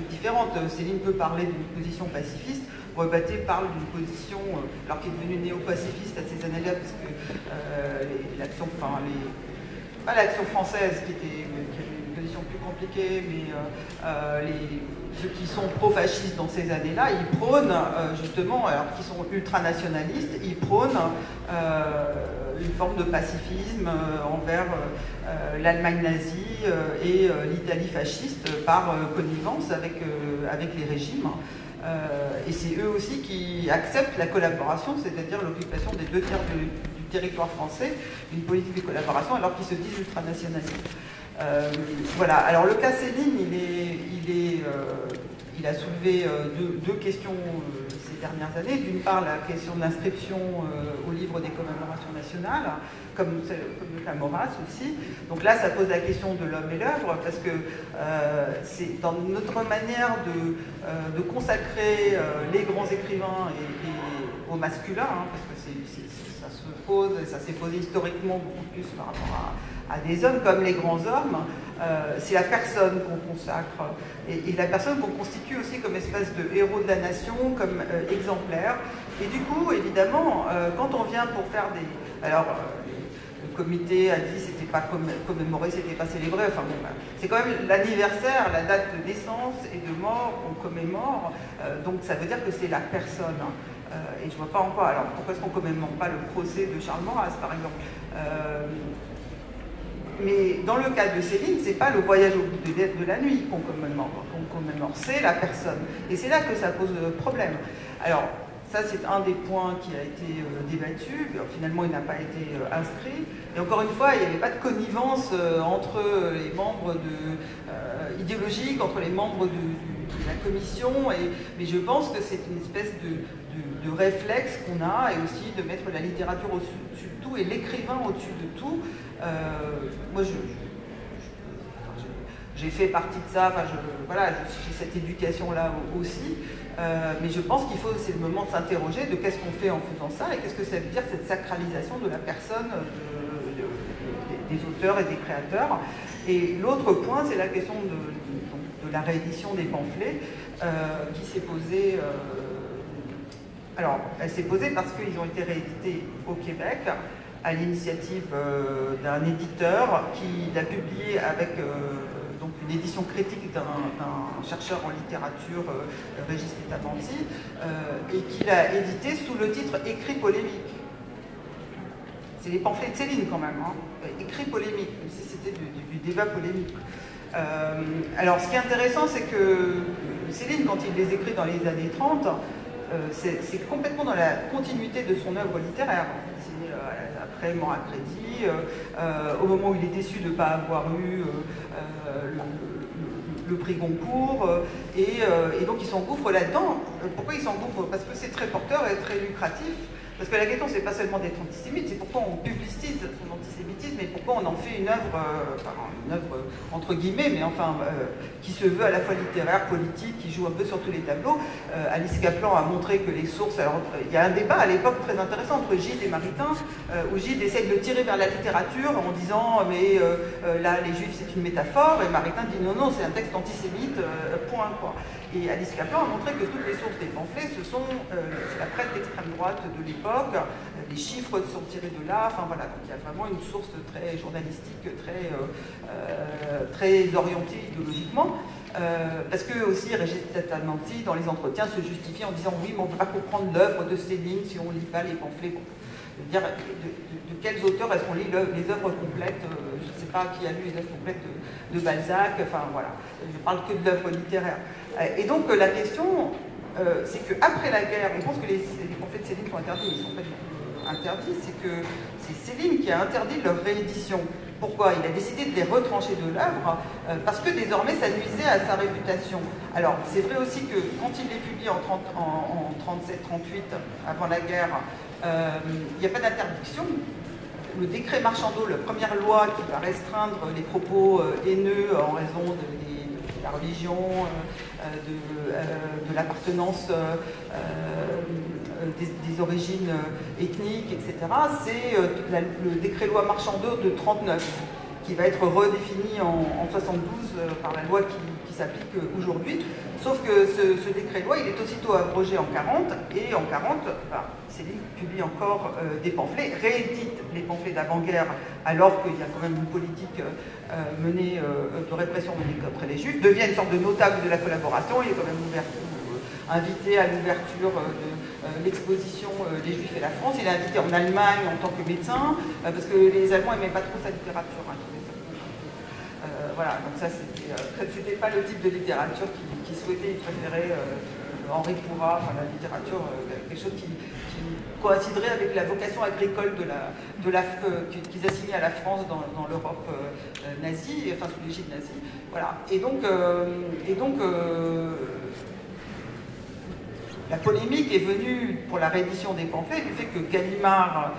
différente. Céline peut parler d'une position pacifiste, Rebatté parle d'une position, alors qu'il est devenu néo-pacifiste à ces années-là, parce que l'action, enfin, pas l'action française qui était une position plus compliquée, mais ceux qui sont pro-fascistes dans ces années-là, ils prônent justement, alors qu'ils sont ultranationalistes, ils prônent une forme de pacifisme envers l'Allemagne nazie et l'Italie fasciste par connivence avec les régimes. Et c'est eux aussi qui acceptent la collaboration, c'est-à-dire l'occupation des 2 tiers du territoire français, une politique de collaboration alors qu'ils se disent ultranationalistes. Voilà, alors le cas Céline, il a soulevé deux questions ces dernières années. D'une part, la question de l'inscription au livre des commémorations nationales, comme le cas Maurras aussi. Donc là, ça pose la question de l'homme et l'œuvre, parce que c'est dans notre manière de consacrer les grands écrivains et au masculin, hein, parce que ça se pose, et ça s'est posé historiquement beaucoup plus par rapport à des hommes comme les grands hommes, c'est la personne qu'on consacre et la personne qu'on constitue aussi comme espèce de héros de la nation, comme exemplaire. Et du coup, évidemment, quand on vient pour faire des... Alors, le comité a dit c'était pas commémoré, c'était pas célébré, enfin bon, c'est quand même l'anniversaire, la date de naissance et de mort qu'on commémore, donc ça veut dire que c'est la personne. Et je vois pas encore, alors pourquoi est-ce qu'on commémore pas le procès de Charles Maurras, par exemple mais dans le cas de Céline, c'est pas le voyage au bout de la nuit qu'on commémore, c'est la personne. Et c'est là que ça pose problème. Alors, ça c'est un des points qui a été débattu, finalement il n'a pas été inscrit. Et encore une fois, il n'y avait pas de connivence entre les membres idéologiques, entre les membres de la commission, mais je pense que c'est une espèce de réflexe qu'on a, et aussi de mettre la littérature au-dessus de tout et l'écrivain au-dessus de tout. Moi, j'ai fait partie de ça, enfin, voilà, j'ai cette éducation-là aussi, mais je pense qu'il faut, c'est le moment de s'interroger de qu'est-ce qu'on fait en faisant ça, et qu'est-ce que ça veut dire cette sacralisation de la personne, des auteurs et des créateurs. Et l'autre point, c'est la question de la réédition des pamphlets, qui s'est posée... alors, elle s'est posée parce qu'ils ont été réédités au Québec, à l'initiative d'un éditeur qui l'a publié avec donc une édition critique d'un chercheur en littérature, Régis Tetamanti, et qui l'a édité sous le titre « Écrit polémique ». C'est les pamphlets de Céline quand même, hein. Écrit polémique, comme si c'était du débat polémique. Alors ce qui est intéressant, c'est que Céline, quand il les écrit dans les années 30, c'est complètement dans la continuité de son œuvre littéraire. réellement à crédit, au moment où il est déçu de ne pas avoir eu le prix Goncourt, et donc il s'engouffre là-dedans. Pourquoi il s'engouffre? Parce que c'est très porteur et très lucratif. Parce que la question, c'est pas seulement d'être antisémite, c'est pourquoi on publicise son antisémitisme et pourquoi on en fait une œuvre entre guillemets, mais enfin, qui se veut à la fois littéraire, politique, qui joue un peu sur tous les tableaux. Alice Kaplan a montré que les sources... Alors, il y a un débat à l'époque très intéressant entre Gide et Maritain, où Gide essaye de le tirer vers la littérature en disant mais là, les Juifs, c'est une métaphore, et Maritain dit non, non, c'est un texte antisémite, point, quoi. Et Alice Kaplan a montré que toutes les sources des pamphlets, c'est la presse d'extrême droite de l'époque, les chiffres sont tirés de là, enfin voilà, donc il y a vraiment une source très journalistique, très orientée idéologiquement. Parce que aussi Régis Delahaye, dans les entretiens, se justifie en disant oui, mais on ne peut pas comprendre l'œuvre de Céline si on ne lit pas les pamphlets. Dire de quels auteurs est-ce qu'on lit les œuvres complètes, je ne sais pas qui a lu les œuvres complètes de Balzac, enfin voilà, je parle que de l'œuvre littéraire. Et donc la question, c'est qu'après la guerre, on pense que les pamphlets de Céline sont interdits, mais ils ne sont pas du tout interdits, c'est que c'est Céline qui a interdit leur réédition. Pourquoi? Il a décidé de les retrancher de l'œuvre, parce que désormais ça nuisait à sa réputation. Alors c'est vrai aussi que quand il les publie en 37-38, avant la guerre, il n'y a pas d'interdiction. Le décret Marchandeau, la première loi qui va restreindre les propos haineux en raison de la religion, de l'appartenance, des origines ethniques, etc., c'est le décret loi Marchandeau de 39, qui va être redéfini en 72 par la loi qui s'applique aujourd'hui. Sauf que ce décret-loi, il est aussitôt abrogé en 40, et en 40, Céline publie encore des pamphlets, réédite les pamphlets d'avant-guerre, alors qu'il y a quand même une politique menée de répression menée contre les Juifs, devient une sorte de notable de la collaboration. Il est quand même invité à l'ouverture de l'exposition Les Juifs et la France. Il est invité en Allemagne en tant que médecin, parce que les Allemands n'aimaient pas trop sa littérature. Voilà, donc ça c'était pas le type de littérature qu'ils souhaitaient, ils préféraient Henri Pourrat, enfin la littérature, quelque chose qui coïnciderait avec la vocation agricole qu'ils assignaient à la France dans l'Europe nazie, enfin sous l'égide nazie. Voilà. Et donc la polémique est venue pour la réédition des pamphlets du fait que Gallimard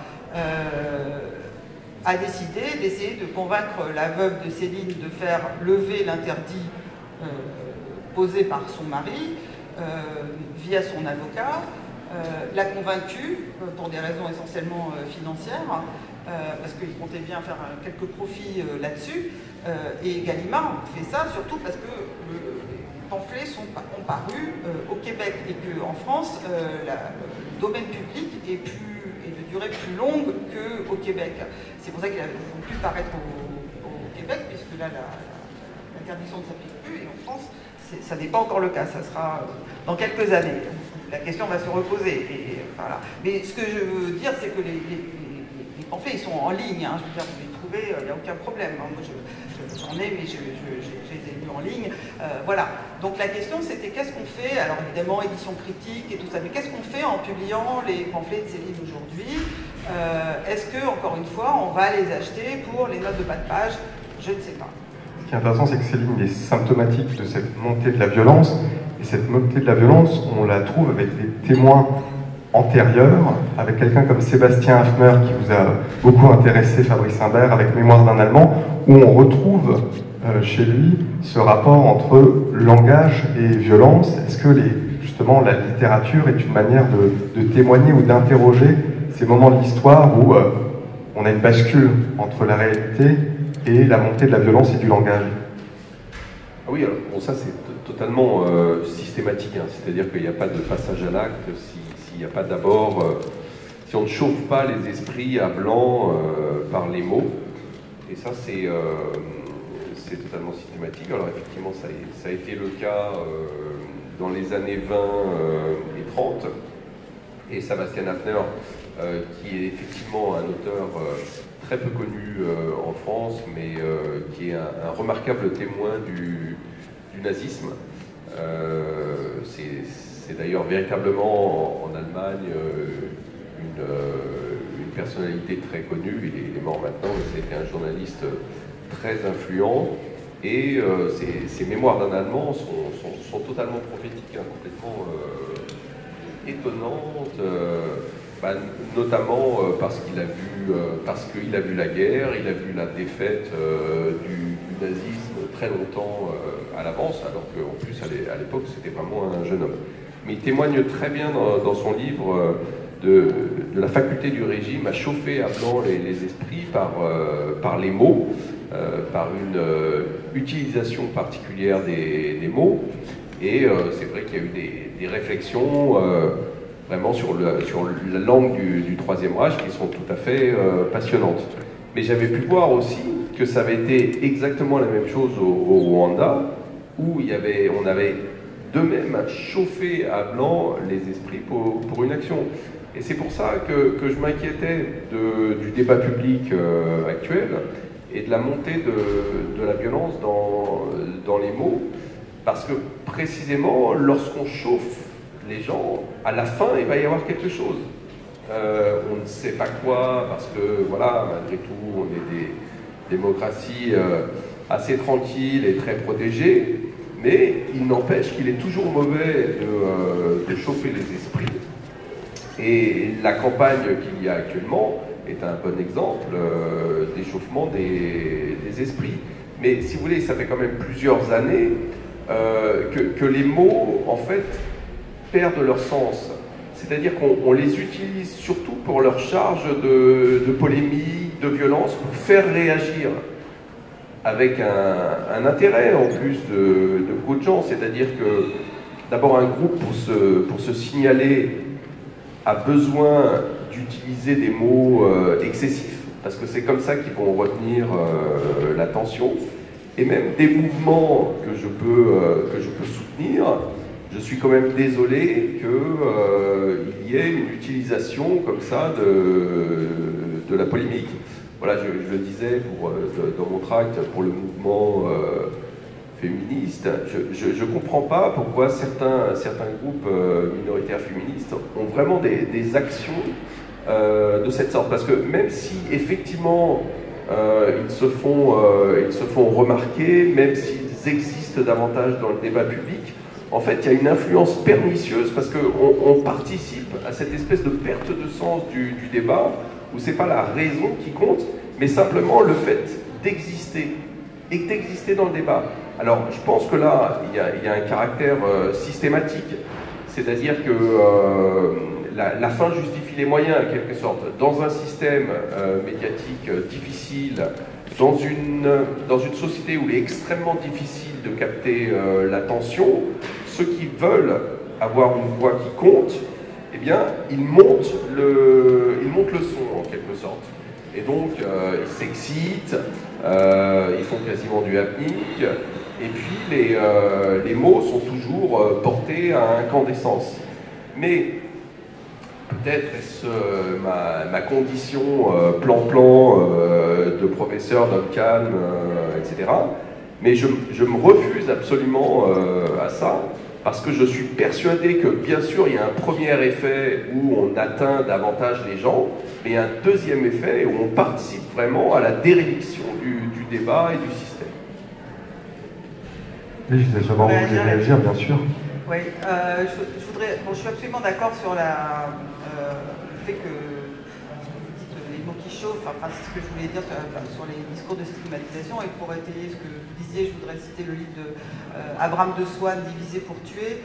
a décidé d'essayer de convaincre la veuve de Céline de faire lever l'interdit posé par son mari via son avocat, l'a convaincu pour des raisons essentiellement financières, parce qu'il comptait bien faire quelques profits là-dessus, et Gallimard fait ça surtout parce que les pamphlets ont paru au Québec et qu'en France, le domaine public est de durée plus longue qu'au Québec. C'est pour ça qu'il a pu paraître au Québec, puisque là, l'interdiction ne s'applique plus, et en France, ça n'est pas encore le cas, ça sera dans quelques années. La question va se reposer. Et, voilà. Mais ce que je veux dire, c'est que les pamphlets, ils sont en ligne. Hein. Je veux dire, vous les trouvez, il n'y a aucun problème. Hein. Moi, j'en ai, mais je les ai lus en ligne. Voilà. Donc la question, c'était qu'est-ce qu'on fait? Alors évidemment, édition critique et tout ça, mais qu'est-ce qu'on fait en publiant les pamphlets de Céline aujourd'hui? Est-ce que, encore une fois, on va les acheter pour les notes de bas de page? Je ne sais pas. Ce qui est intéressant, c'est que Céline est symptomatique de cette montée de la violence. Et cette montée de la violence, on la trouve avec des témoins antérieurs, avec quelqu'un comme Sébastien Hafner, qui vous a beaucoup intéressé, Fabrice Imbert, avec Mémoire d'un Allemand, où on retrouve chez lui ce rapport entre langage et violence. Est-ce que justement la littérature est une manière de témoigner ou d'interroger ces moments de l'histoire où on a une bascule entre la réalité et la montée de la violence et du langage? Oui, alors bon, ça c'est totalement systématique, hein. C'est-à-dire qu'il n'y a pas de passage à l'acte s'il n'y a pas d'abord, si on ne chauffe pas les esprits à blanc par les mots, et ça c'est totalement systématique. Alors effectivement ça a été le cas dans les années 20 et 30, et Sébastien Hafner, qui est effectivement un auteur très peu connu en France, mais qui est un remarquable témoin du nazisme. C'est d'ailleurs véritablement en Allemagne une personnalité très connue, il est mort maintenant, mais c'était un journaliste très influent. Et ses mémoires d'un Allemand sont totalement prophétiques, hein, complètement étonnantes, notamment parce qu'il a vu la guerre, il a vu la défaite du nazisme très longtemps à l'avance, alors qu'en plus à l'époque c'était vraiment un jeune homme. Mais il témoigne très bien dans son livre de la faculté du régime à chauffer à blanc les esprits par les mots, par une utilisation particulière des mots. Et c'est vrai qu'il y a eu des réflexions vraiment sur la langue du Troisième Reich qui sont tout à fait passionnantes. Mais j'avais pu voir aussi que ça avait été exactement la même chose au Rwanda, où on avait d'eux-mêmes chauffé à blanc les esprits pour une action. Et c'est pour ça que je m'inquiétais du débat public actuel et de la montée de la violence dans les mots, parce que précisément, lorsqu'on chauffe les gens, à la fin, il va y avoir quelque chose. On ne sait pas quoi, parce que, voilà, malgré tout, on est des démocraties assez tranquilles et très protégées, mais il n'empêche qu'il est toujours mauvais de chauffer les esprits. Et la campagne qu'il y a actuellement est un bon exemple d'échauffement des esprits. Mais si vous voulez, ça fait quand même plusieurs années que les mots, en fait, perdent leur sens. C'est-à-dire qu'on les utilise surtout pour leur charge de polémique, de violence, pour faire réagir avec un intérêt en plus de beaucoup de gens. C'est-à-dire que d'abord un groupe pour se signaler a besoin d'utiliser des mots excessifs, parce que c'est comme ça qu'ils vont retenir l'attention. Et même des mouvements que je peux soutenir, je suis quand même désolé qu'il y ait une utilisation comme ça de la polémique. Voilà, je le disais dans mon tract pour le mouvement féministe, je ne comprends pas pourquoi certains groupes minoritaires féministes ont vraiment des actions de cette sorte. Parce que même si effectivement ils se font remarquer, même s'ils existent davantage dans le débat public, en fait il y a une influence pernicieuse parce qu'on participe à cette espèce de perte de sens du débat, où c'est pas la raison qui compte, mais simplement le fait d'exister, et d'exister dans le débat. Alors, je pense que là, il y a un caractère systématique, c'est-à-dire que la fin justifie les moyens, en quelque sorte. Dans un système médiatique difficile, dans une société où il est extrêmement difficile de capter l'attention, ceux qui veulent avoir une voix qui compte, eh bien, ils montent le son, en quelque sorte. Et donc, ils s'excitent, ils font quasiment du happening, et puis les mots sont toujours portés à incandescence. Mais peut-être est-ce ma condition plan-plan de professeur, d'homme calme, etc. Mais je me refuse absolument à ça, parce que je suis persuadé que, bien sûr, il y a un premier effet où on atteint davantage les gens, mais il y a un deuxième effet où on participe vraiment à la déréliction du débat et du système. Oui, je voulais savoir où vous voulez réagir, bien sûr. Oui, je suis absolument d'accord sur le fait que les mots qui chauffent, enfin c'est ce que je voulais dire sur les discours de stigmatisation, et pour étayer ce que vous disiez, je voudrais citer le livre de Abraham de Swann, Diviser pour tuer,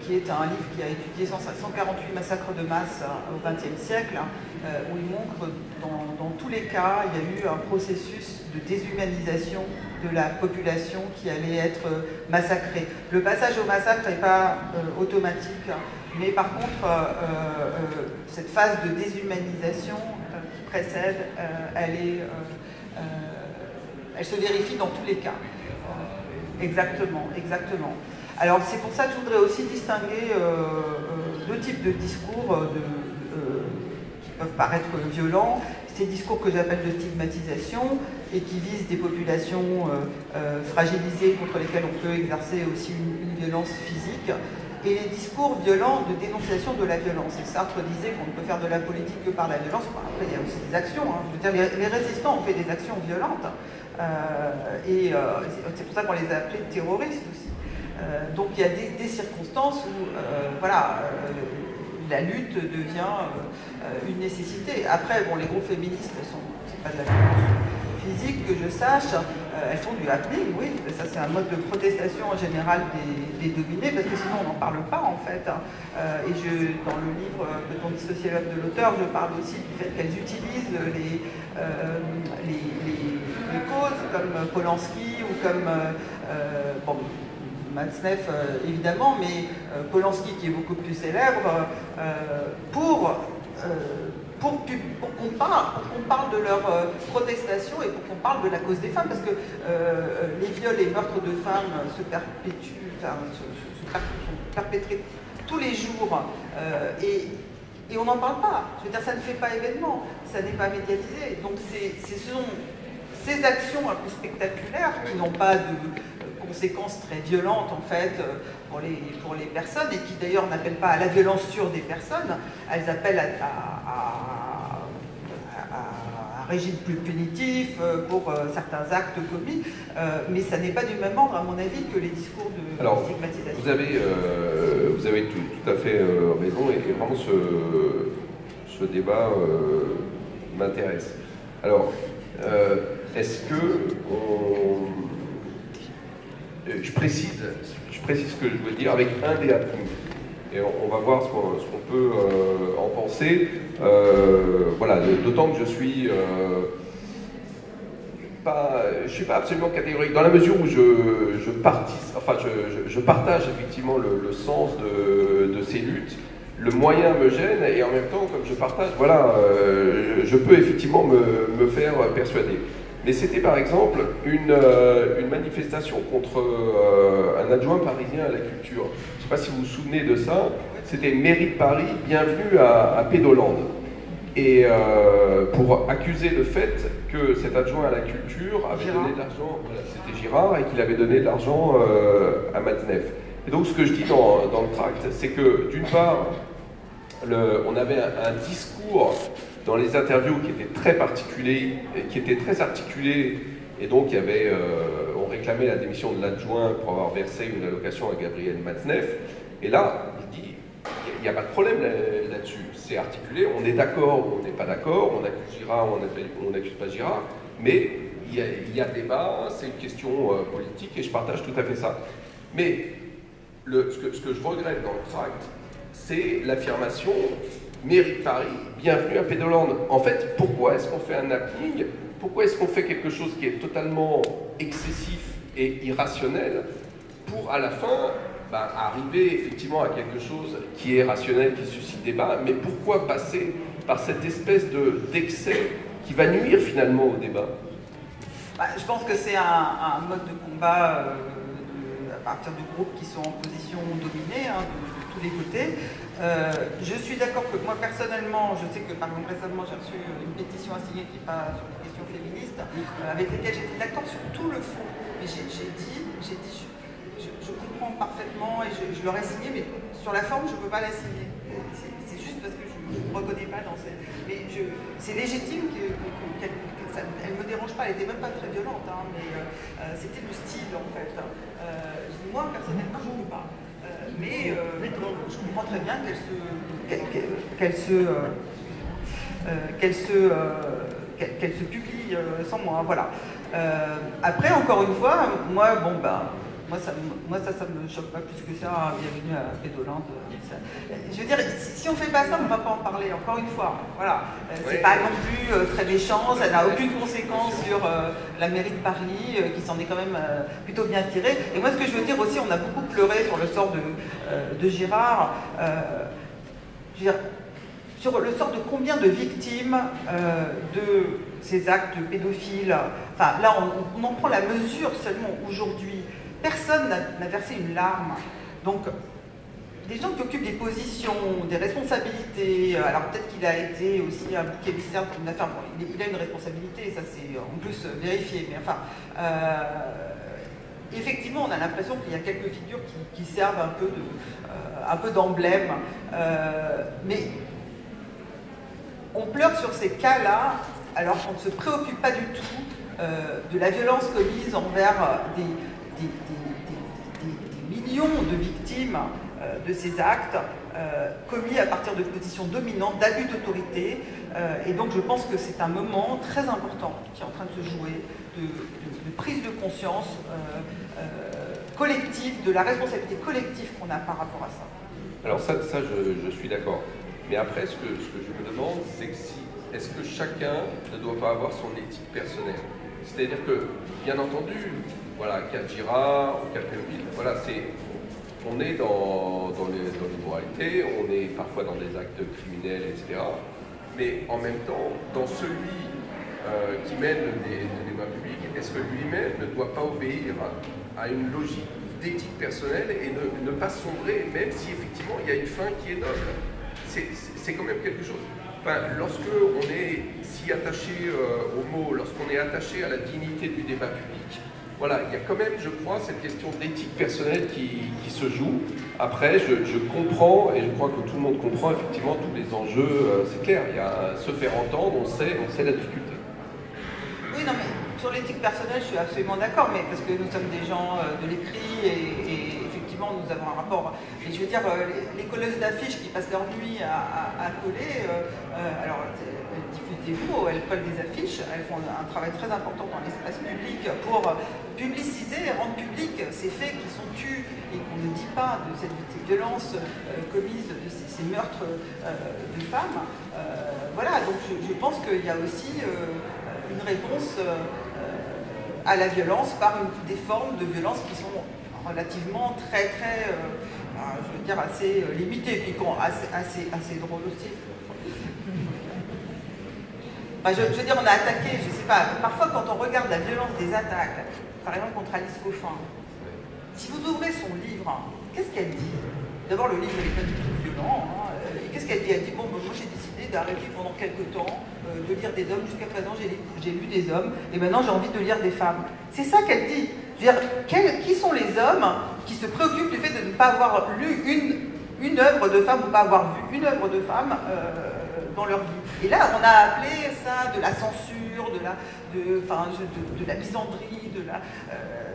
qui est un livre qui a étudié 148 massacres de masse au XXe siècle, où il montre dans tous les cas, il y a eu un processus de déshumanisation de la population qui allait être massacrée. Le passage au massacre n'est pas automatique, mais par contre, cette phase de déshumanisation qui précède, elle se vérifie dans tous les cas. Exactement, exactement. Alors c'est pour ça que je voudrais aussi distinguer deux types de discours qui peuvent paraître violents. Ces discours que j'appelle de stigmatisation et qui visent des populations fragilisées contre lesquelles on peut exercer aussi une violence physique. et les discours violents de dénonciation de la violence. Et Sartre disait qu'on ne peut faire de la politique que par la violence. Bon, après, il y a aussi des actions. Hein. Je veux dire, les résistants ont fait des actions violentes. C'est pour ça qu'on les a appelés terroristes aussi. Donc il y a des circonstances où la lutte devient une nécessité. Après, bon, les groupes féministes, c'est pas de la violence physique que je sache, elles font du happening, oui, ça c'est un mode de protestation en général des dominés, parce que sinon on n'en parle pas en fait. Et dans le livre Peut-on dissocier l'œuvre de l'auteur, je parle aussi du fait qu'elles utilisent les causes comme Polanski ou comme Matzneff évidemment, mais Polanski qui est beaucoup plus célèbre, pour qu'on parle de leur protestation et pour qu'on parle de la cause des femmes, parce que les viols et meurtres de femmes se perpétuent, sont perpétrés tous les jours, et on n'en parle pas. Je veux dire, ça ne fait pas événement, ça n'est pas médiatisé. Donc ce sont ces actions un peu spectaculaires qui n'ont pas de conséquences très violentes en fait pour les personnes, et qui d'ailleurs n'appellent pas à la violence sur des personnes, elles appellent à un régime plus punitif pour certains actes commis, mais ça n'est pas du même ordre à mon avis que les discours de stigmatisation. Vous avez tout à fait raison, et vraiment ce débat m'intéresse. Alors, est-ce que je précise ce que je veux dire avec un des happenings. Et on va voir ce qu'on peut en penser. Voilà, d'autant que je suis pas absolument catégorique, dans la mesure où je partage effectivement le sens de ces luttes. Le moyen me gêne, et en même temps, comme je partage, voilà, je peux effectivement me faire persuader. Mais c'était par exemple une manifestation contre un adjoint parisien à la culture. Je ne sais pas si vous vous souvenez de ça. C'était mairie de Paris, bienvenue à Pédoland. Et pour accuser le fait que cet adjoint à la culture avait donné de l'argent, voilà, c'était Girard, et qu'il avait donné de l'argent à Matzneff. Et donc ce que je dis dans le tract, c'est que d'une part, on avait un discours dans les interviews qui étaient très particuliers, qui étaient très articulés, et donc on réclamait la démission de l'adjoint pour avoir versé une allocation à Gabriel Matzneff. Et là, je dis, il n'y a pas de problème là-dessus. C'est articulé, on est d'accord ou on n'est pas d'accord, on accuse Girard ou on n'accuse pas Girard, mais il y a débat, c'est une question politique, et je partage tout à fait ça. Mais ce que je regrette dans le tract, c'est l'affirmation mairie de Paris, bienvenue à Pédoland. En fait, pourquoi est-ce qu'on fait un happening? Pourquoi est-ce qu'on fait quelque chose qui est totalement excessif et irrationnel pour, à la fin, arriver effectivement à quelque chose qui est rationnel, qui suscite débat? Mais pourquoi passer par cette espèce d'excès qui va nuire finalement au débat? Je pense que c'est un mode de combat à partir de groupes qui sont en position dominée, hein, de tous les côtés. Je suis d'accord que moi personnellement, je sais que par exemple récemment j'ai reçu une pétition assignée qui n'est pas sur les questions féministes, avec lesquelles j'étais d'accord sur tout le fond. Mais j'ai dit, je comprends parfaitement et je l'aurais signé, mais sur la forme je ne peux pas la signer. C'est juste parce que je ne me reconnais pas dans cette... Mais c'est légitime elle ne me dérange pas, elle n'était même pas très violente, hein, mais c'était le style en fait. Moi personnellement je ne peux pas. Mais je comprends très bien qu'elle se publie sans moi. Voilà. Après, encore une fois, moi ça me choque pas plus que ça. Bienvenue à Pédoland. Je veux dire, si on fait pas ça, on ne va pas en parler. Encore une fois, voilà. C'est pas non plus très méchant. Ça n'a aucune conséquence sur la mairie de Paris, qui s'en est quand même plutôt bien tirée. Et moi, ce que je veux dire aussi, on a beaucoup pleuré sur le sort de Girard. Je veux dire, sur le sort de combien de victimes de ces actes pédophiles. Enfin, là, on en prend la mesure seulement aujourd'hui. Personne n'a versé une larme. Donc, des gens qui occupent des positions, des responsabilités, alors peut-être qu'il a été aussi un bouc émissaire pour une affaire, bon, il a une responsabilité, ça c'est en plus vérifié, mais enfin, effectivement, on a l'impression qu'il y a quelques figures qui servent un peu d'emblème, mais on pleure sur ces cas-là alors qu'on ne se préoccupe pas du tout de la violence commise envers des millions de victimes de ces actes commis à partir de positions dominantes, d'abus d'autorité. Et donc je pense que c'est un moment très important qui est en train de se jouer, de prise de conscience collective, de la responsabilité collective qu'on a par rapport à ça. Alors ça je suis d'accord. Mais après, ce que je me demande, c'est que est-ce que chacun ne doit pas avoir son éthique personnelle? C'est-à-dire que, bien entendu, voilà, Kajira ou Capelville, voilà, on est dans les moralités, on est parfois dans des actes criminels, etc. Mais en même temps, dans celui qui mène le débat public, est-ce que lui-même ne doit pas obéir à une logique d'éthique personnelle et ne pas sombrer, même si effectivement il y a une fin qui est noble? C'est quand même quelque chose. Enfin, lorsque on est si attaché aux mots, lorsqu'on est attaché à la dignité du débat public, voilà, il y a quand même, je crois, cette question d'éthique personnelle qui se joue. Après, je comprends, et je crois que tout le monde comprend effectivement tous les enjeux, c'est clair, il y a se faire entendre, on sait la difficulté. Oui, non, mais sur l'éthique personnelle, je suis absolument d'accord, mais parce que nous sommes des gens de l'écrit et effectivement, nous avons un rapport. Et je veux dire, les colleuses d'affiches qui passent leur nuit à coller, alors elles diffusent des mots, elles collent des affiches, elles font un travail très important dans l'espace public pour publiciser et rendre public ces faits qui sont tus et qu'on ne dit pas de cette violence commise, de ces meurtres de femmes. Voilà, donc je pense qu'il y a aussi une réponse à la violence par des formes de violence qui sont relativement très, je veux dire, assez limitées, puis assez drôles aussi. Enfin, je veux dire, on a attaqué, je sais pas, parfois quand on regarde la violence des attaques, par exemple contre Alice Coffin, si vous ouvrez son livre, qu'est-ce qu'elle dit? D'abord, le livre n'est pas du tout violent, et qu'est-ce qu'elle dit? Elle dit, bon, moi j'ai décidé d'arrêter pendant quelques temps de lire des hommes, jusqu'à présent j'ai lu des hommes, et maintenant j'ai envie de lire des femmes. C'est ça qu'elle dit. Je veux dire, qui sont les hommes qui se préoccupent du fait de ne pas avoir lu une œuvre de femme ou pas avoir vu une œuvre de femme dans leur vie? Et là, on a appelé ça de la censure, de la misandrie,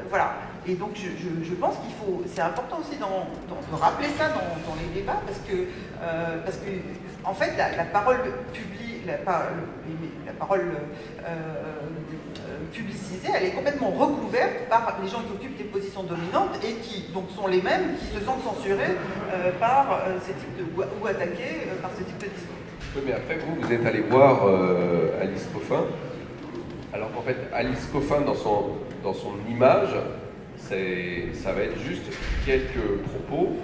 voilà. Et donc, je pense qu'il faut, c'est important aussi de rappeler ça dans les débats, parce que en fait, la parole publique, la parole publicisée, elle est complètement recouverte par les gens qui occupent des positions dominantes et qui donc sont les mêmes qui se sentent censurés par ces types ou attaqués par ce type de discours. Oui, mais après, vous êtes allé voir Alice Coffin. Alors qu'en fait, Alice Coffin, dans son image, ça va être juste quelques propos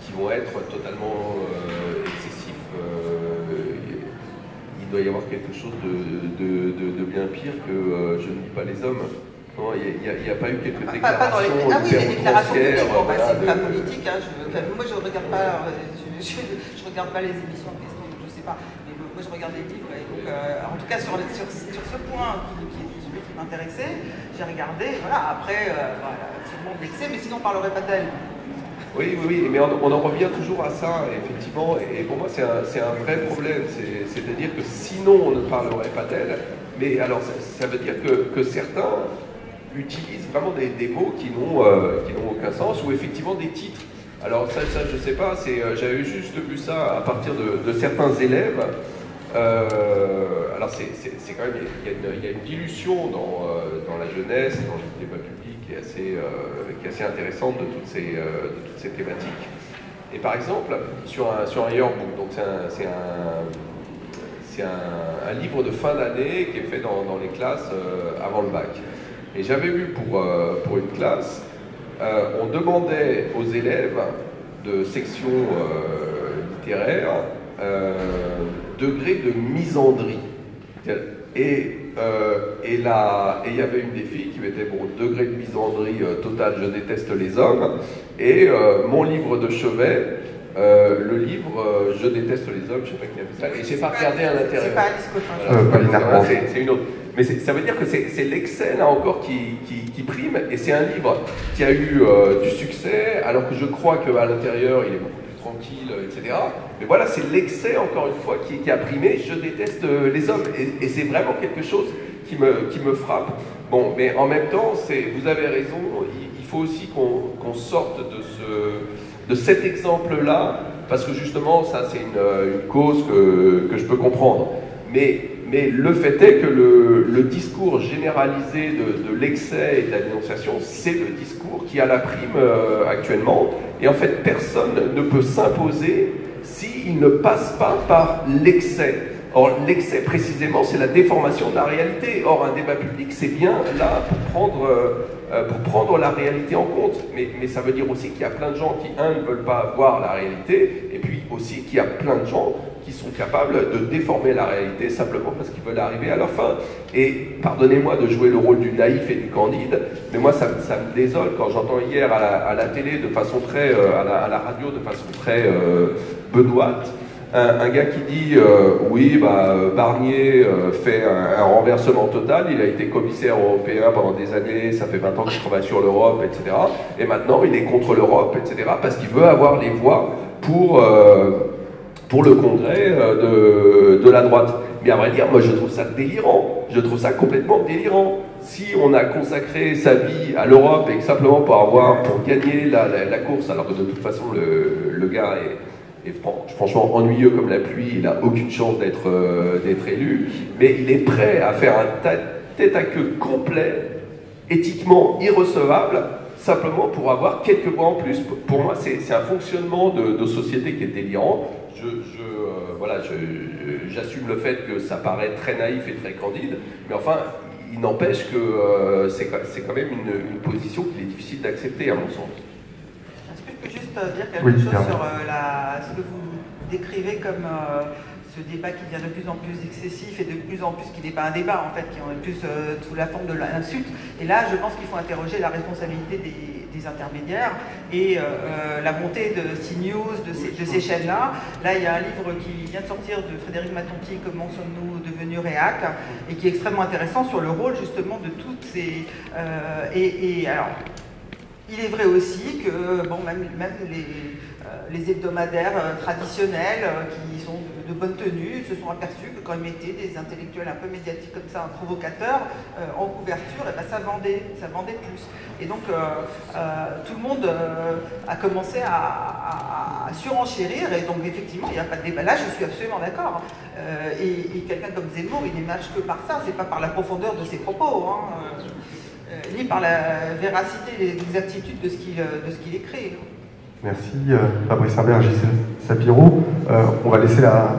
qui vont être totalement excessifs. Il doit y avoir quelque chose de bien pire que je ne lis pas les hommes. Non, il n'y a pas eu quelques déclarations. Ah oui, les déclarations publiques, bon, c'est pas politique. Moi, je ne regarde pas, je regarde pas les émissions de questions, donc je ne sais pas. Mais moi, je regarde les livres. Et donc, en tout cas, sur ce point qui est celui qui m'intéressait, j'ai regardé. Voilà, après, sûrement vexé, mais sinon, on ne parlerait pas d'elle. Oui, mais on en revient toujours à ça, effectivement, et pour moi c'est un vrai problème, c'est-à-dire que sinon on ne parlerait pas d'elle, mais alors ça veut dire que certains utilisent vraiment des mots qui n'ont aucun sens, ou effectivement des titres. Alors ça je sais pas, j'avais juste vu ça à partir de certains élèves. Alors c'est quand même, il y a une dilution dans la jeunesse et dans le débat public qui est assez intéressante de toutes ces thématiques. Et par exemple, sur un yearbook, donc c'est un livre de fin d'année qui est fait dans les classes avant le bac. Et j'avais vu pour une classe, on demandait aux élèves de section littéraire degré de misandrie. Et il y avait une des filles qui mettait bon, degré de misandrie total, je déteste les hommes. Et mon livre de chevet, le livre Je déteste les hommes, je ne sais pas qui a fait ça, et j'ai pas regardé à l'intérieur. C'est pas Alice Coffin. Voilà, c'est une autre. Mais ça veut dire que c'est l'excès, là encore, qui prime, et c'est un livre qui a eu du succès, alors que je crois qu'à l'intérieur, il est beaucoup plus tranquille, etc. Mais voilà, c'est l'excès, encore une fois, qui a primé. Je déteste les hommes, et c'est vraiment quelque chose qui me frappe. Bon, mais en même temps, vous avez raison, il faut aussi qu'on sorte de cet exemple-là, parce que justement, ça, c'est une cause que je peux comprendre. Mais le fait est que le discours généralisé de l'excès et de la dénonciation, c'est le discours qui a la prime actuellement. Et en fait, personne ne peut s'imposer s'il ne passe pas par l'excès. Or, l'excès, précisément, c'est la déformation de la réalité. Or, un débat public, c'est bien là pour prendre la réalité en compte. Mais ça veut dire aussi qu'il y a plein de gens qui, ne veulent pas voir la réalité, et puis aussi qu'il y a plein de gens qui sont capables de déformer la réalité simplement parce qu'ils veulent arriver à leur fin. Et pardonnez-moi de jouer le rôle du naïf et du candide, mais moi ça me désole quand j'entends hier à la télé de façon très, à la radio de façon très benoîte, un gars qui dit oui, Barnier fait un renversement total, il a été commissaire européen pendant des années, ça fait 20 ans qu'il travaille sur l'Europe, etc. Et maintenant il est contre l'Europe, etc. parce qu'il veut avoir les voix pour le congrès de la droite. Mais à vrai dire, moi je trouve ça délirant, je trouve ça complètement délirant. Si on a consacré sa vie à l'Europe et que simplement pour gagner la course, alors que de toute façon le gars est franchement ennuyeux comme la pluie, il n'a aucune chance d'être élu, mais il est prêt à faire un tête à queue complet, éthiquement irrecevable, simplement pour avoir quelques voix en plus. Pour moi, c'est un fonctionnement de société qui est délirant. Voilà, j'assume le fait que ça paraît très naïf et très candide, mais enfin, il n'empêche que c'est quand même une position qu'il est difficile d'accepter, à mon sens. Est-ce que je peux juste dire quelque chose sur ce que vous décrivez comme ce débat qui devient de plus en plus excessif et de plus en plus qui n'est pas un débat en fait, qui est plus sous la forme de l'insulte. Et là, je pense qu'il faut interroger la responsabilité des intermédiaires et la montée de CNews, de ces chaînes-là. Là, il y a un livre qui vient de sortir de Frédéric Matonti, Comment sommes-nous devenus réac, et qui est extrêmement intéressant sur le rôle justement de toutes ces... alors, il est vrai aussi que bon, même les hebdomadaires traditionnels qui sont de bonne tenue se sont aperçus que quand ils mettaient des intellectuels un peu médiatiques comme ça, un provocateur, en couverture, et ben ça vendait plus. Et donc tout le monde a commencé à surenchérir, et donc effectivement il n'y a pas de débat. Là je suis absolument d'accord. Et quelqu'un comme Zemmour, il n'émerge que par ça, c'est pas par la profondeur de ses propos, ni par la véracité et l'exactitude de ce qu'il écrit. Merci Fabrice Imbert, Gisèle Sapiro. On va laisser la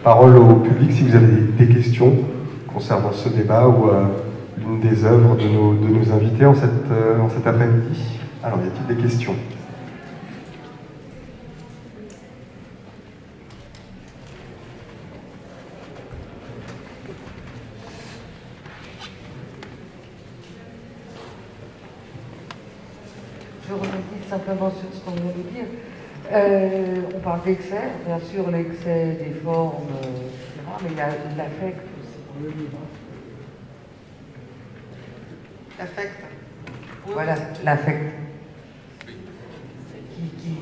parole au public si vous avez des questions concernant ce débat ou l'une des œuvres de nos invités en cet après-midi. Alors, y a-t-il des questions ? Je rebondis simplement sur ce qu'on vient de dire. On parle d'excès, bien sûr l'excès des formes, etc., mais il y a l'affect aussi dans le livre. L'affect. Voilà, l'affect. Qui,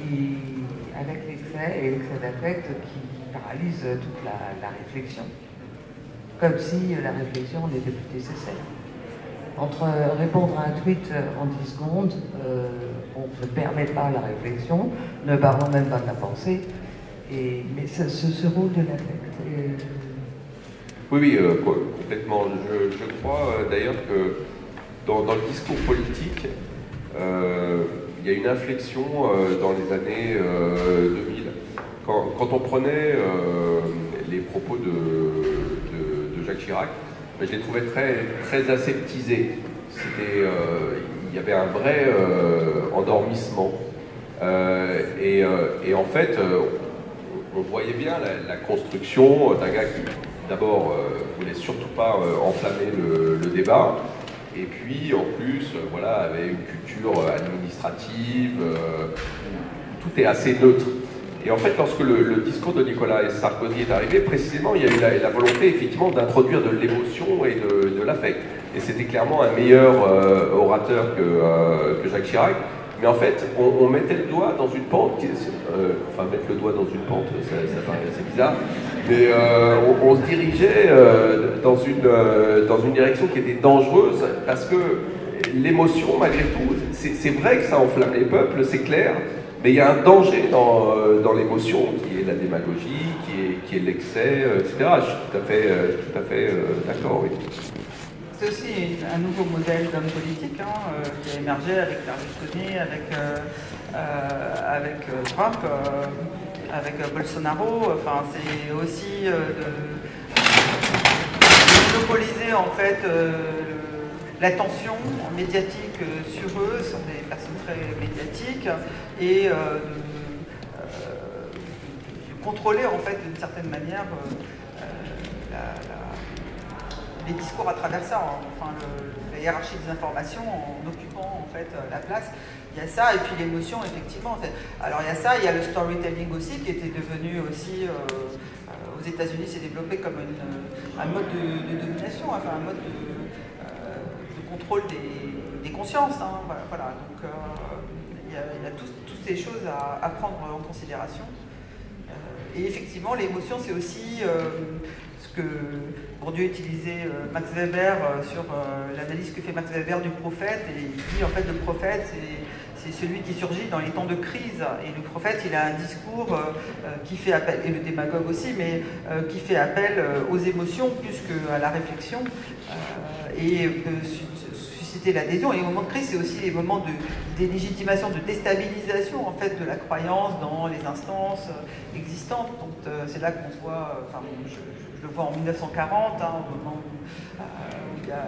avec l'excès et l'excès d'affect, qui paralyse toute la réflexion. Comme si la réflexion n'était plus nécessaire. Entre répondre à un tweet en 10 secondes, on ne permet pas la réflexion, ne parlons même pas de la pensée, mais ce rôle de l'affect. Oui, complètement. Je crois d'ailleurs que dans le discours politique, il y a une inflexion dans les années 2000. Quand on prenait les propos de Jacques Chirac, je les trouvais très aseptisés. Il y avait un vrai endormissement. Et en fait, on voyait bien la construction d'un gars qui, d'abord, voulait surtout pas enflammer le débat, et puis, en plus, avait une culture administrative, où tout est assez neutre. Et en fait, lorsque le discours de Nicolas Sarkozy est arrivé, précisément, il y a eu la volonté, effectivement, d'introduire de l'émotion et de l'affect. Et c'était clairement un meilleur orateur que Jacques Chirac. Mais en fait, on mettait le doigt dans une pente, enfin mettre le doigt dans une pente, ça paraît assez bizarre, mais on se dirigeait dans une direction qui était dangereuse, parce que l'émotion, malgré tout, c'est vrai que ça enflamme les peuples, c'est clair, mais il y a un danger dans l'émotion, qui est la démagogie, qui est l'excès, etc. Je suis tout à fait d'accord, oui. C'est aussi un nouveau modèle d'homme politique qui a émergé avec Berlusconi, avec Trump, avec Bolsonaro. Enfin, c'est aussi de monopoliser en fait l'attention médiatique sur eux, ce sont des personnes très médiatiques, et de contrôler en fait d'une certaine manière les discours à travers ça, enfin la hiérarchie des informations en occupant en fait la place. Il y a ça, et puis l'émotion, effectivement. Alors il y a ça, il y a le storytelling aussi, qui était devenu aussi, aux États-Unis, s'est développé comme un mode de domination, enfin un mode de contrôle des consciences. Voilà. Donc il y a toutes ces choses à prendre en considération. Et effectivement, l'émotion, c'est aussi ce que Bourdieu utilisait Max Weber sur l'analyse que fait Max Weber du prophète, et il dit en fait le prophète c'est celui qui surgit dans les temps de crise, et le prophète il a un discours qui fait appel, et le démagogue aussi, mais qui fait appel aux émotions plus qu'à la réflexion, et susciter l'adhésion. Et au moment de crise, c'est aussi les moments de délégitimation, de déstabilisation en fait de la croyance dans les instances existantes. Donc c'est là qu'on se voit, enfin je le vois en 1940, au moment où il y a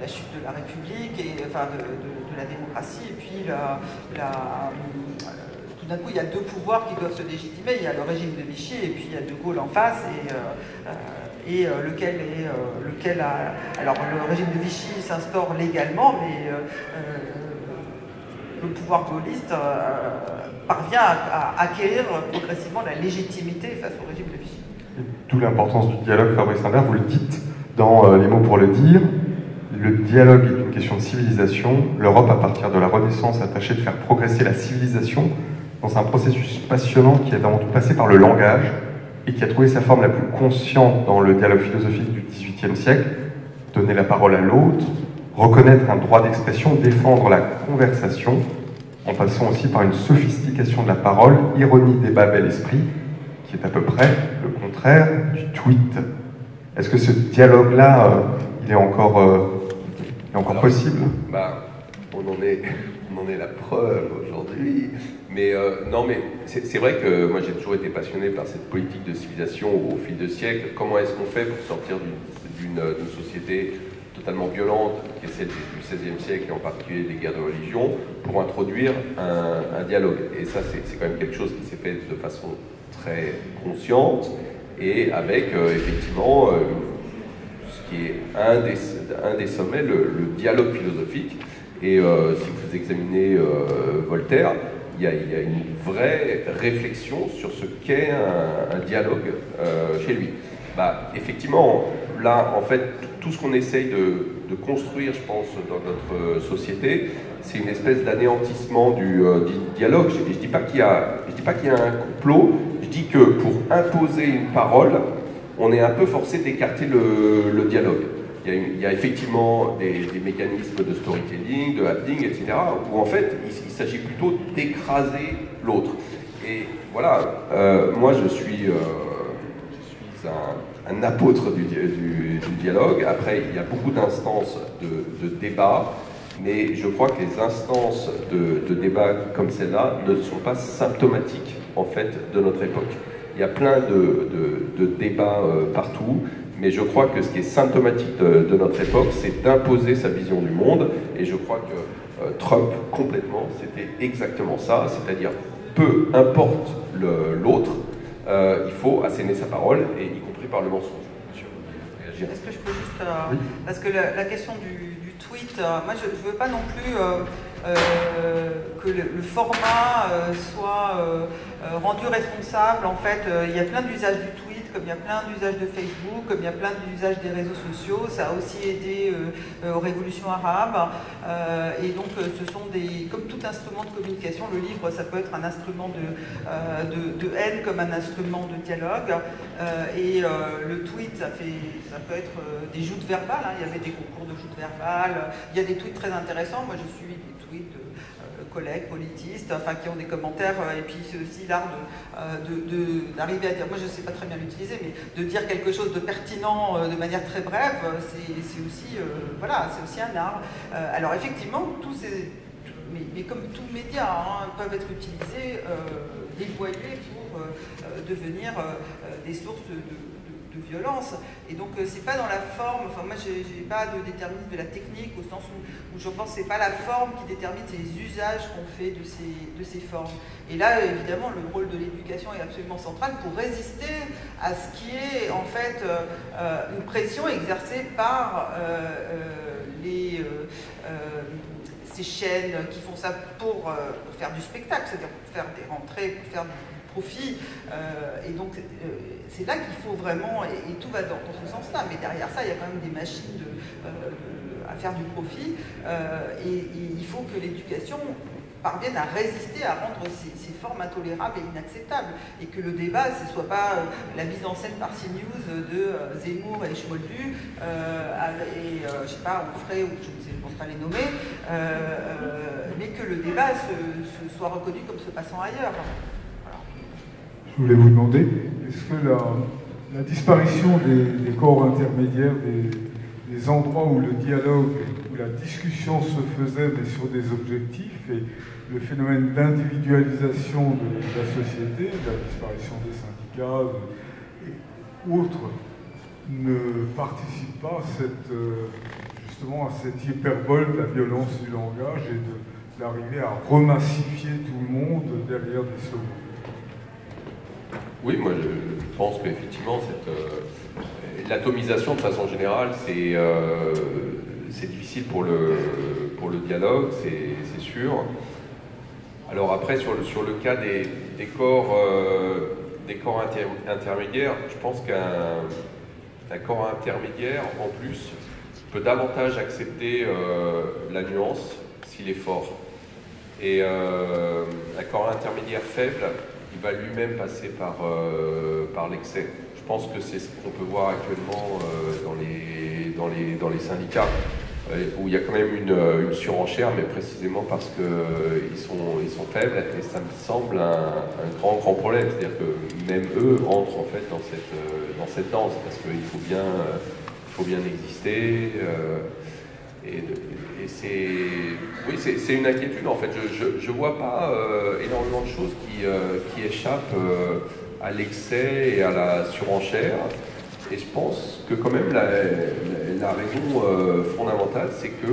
la chute de la République, et enfin de la démocratie, et puis tout d'un coup il y a deux pouvoirs qui doivent se légitimer. Il y a le régime de Vichy, et puis il y a De Gaulle en face, et lequel a... Alors le régime de Vichy s'instaure légalement, mais le pouvoir gaulliste parvient à acquérir progressivement la légitimité face au régime de Vichy. D'où l'importance du dialogue, Fabrice Imbert, vous le dites dans Les mots pour le dire. Le dialogue est une question de civilisation. L'Europe, à partir de la Renaissance, a tâché de faire progresser la civilisation dans un processus passionnant qui est avant tout passé par le langage et qui a trouvé sa forme la plus consciente dans le dialogue philosophique du XVIIIe siècle. Donner la parole à l'autre, reconnaître un droit d'expression, défendre la conversation, en passant aussi par une sophistication de la parole, ironie, débat, bel esprit, qui est à peu près le contraire du tweet. Est-ce que ce dialogue-là, il est encore possible? On en est la preuve aujourd'hui. Mais non, mais c'est vrai que moi j'ai toujours été passionné par cette politique de civilisation au fil de siècles. Comment est-ce qu'on fait pour sortir d'une société totalement violente, qui est celle du XVIe siècle, et en particulier des guerres de religion, pour introduire un dialogue? Et ça, c'est quand même quelque chose qui s'est fait de façon très consciente, et avec effectivement ce qui est un des sommets, le dialogue philosophique. Et si vous examinez Voltaire, il y a une vraie réflexion sur ce qu'est un dialogue chez lui. Effectivement, là, en fait, tout ce qu'on essaye de construire, je pense, dans notre société, c'est une espèce d'anéantissement du dialogue. Je ne dis pas qu'il y a un complot, je dis que pour imposer une parole, on est un peu forcé d'écarter le dialogue. Il y a effectivement des mécanismes de storytelling, de happening, etc., où en fait, il s'agit plutôt d'écraser l'autre. Et voilà, moi je suis un apôtre du dialogue. Après, il y a beaucoup d'instances de débat, mais je crois que les instances de débat comme celle-là ne sont pas symptomatiques, en fait, de notre époque. Il y a plein de débats partout, mais je crois que ce qui est symptomatique de notre époque, c'est d'imposer sa vision du monde, et je crois que Trump, complètement, c'était exactement ça, c'est-à-dire, peu importe l'autre, il faut asséner sa parole, et y compris par le mensonge. Est-ce que je peux juste... Parce que la question du tweet. Moi, je ne veux pas non plus que le format soit rendu responsable. En fait, il y a plein d'usages du tweet, comme il y a plein d'usages de Facebook, comme il y a plein d'usages des réseaux sociaux. Ça a aussi aidé aux révolutions arabes. Et donc, ce sont comme tout instrument de communication, le livre, ça peut être un instrument de haine comme un instrument de dialogue. Et le tweet, ça peut être des joutes verbales. Hein. Il y avait des concours de joutes verbales. Il y a des tweets très intéressants. Moi, je suis des tweets de collègues politistes, enfin, qui ont des commentaires. Et puis, c'est aussi l'art d'arriver à dire, moi, je ne sais pas très bien l'utiliser, mais de dire quelque chose de pertinent de manière très brève, c'est aussi, voilà, c'est aussi un art. Alors, effectivement, mais comme tous médias peuvent être utilisés, dévoyés pour devenir des sources de violence. Et donc, c'est pas dans la forme, enfin, moi, j'ai pas de déterminisme de la technique, au sens où je pense que c'est pas la forme qui détermine, c'est les usages qu'on fait de ces formes. Et là, évidemment, le rôle de l'éducation est absolument central pour résister à ce qui est, en fait, une pression exercée par ces chaînes qui font ça pour faire du spectacle, c'est-à-dire pour faire des rentrées, pour faire du profit. Et donc, c'est là qu'il faut vraiment, et tout va dans ce sens-là, mais derrière ça, il y a quand même des machines à faire du profit. Et il faut que l'éducation parvienne à résister, à rendre ces formes intolérables et inacceptables. Et que le débat, ce ne soit pas la mise en scène par CNews de Zemmour et Schmoldu, et je sais pas, Onfray, ou je ne pense pas les nommer, mais que le débat soit reconnu comme se passant ailleurs. Voilà. Je voulais vous demander, est-ce que la disparition des corps intermédiaires, des endroits où le dialogue, où la discussion se faisait, mais sur des objectifs, et le phénomène d'individualisation de la société, de la disparition des syndicats et autres, ne participe pas justement à cette hyperbole de la violence du langage et d'arriver à remassifier tout le monde derrière des slogans? Oui, moi je pense qu'effectivement, l'atomisation de façon générale, c'est difficile pour le dialogue, c'est sûr. Alors après, sur le cas des corps intermédiaires, je pense qu'un corps intermédiaire, en plus, peut davantage accepter la nuance s'il est fort. Et un corps intermédiaire faible, il va lui-même passer par l'excès. Je pense que c'est ce qu'on peut voir actuellement dans les syndicats, où il y a quand même une surenchère, mais précisément parce qu'ils sont faibles, et ça me semble un grand problème. C'est-à-dire que même eux entrent en fait dans cette danse, parce qu'il faut bien exister. Et c'est une inquiétude en fait. Je vois pas énormément de choses qui échappent à l'excès et à la surenchère. Et je pense que quand même la raison fondamentale, c'est que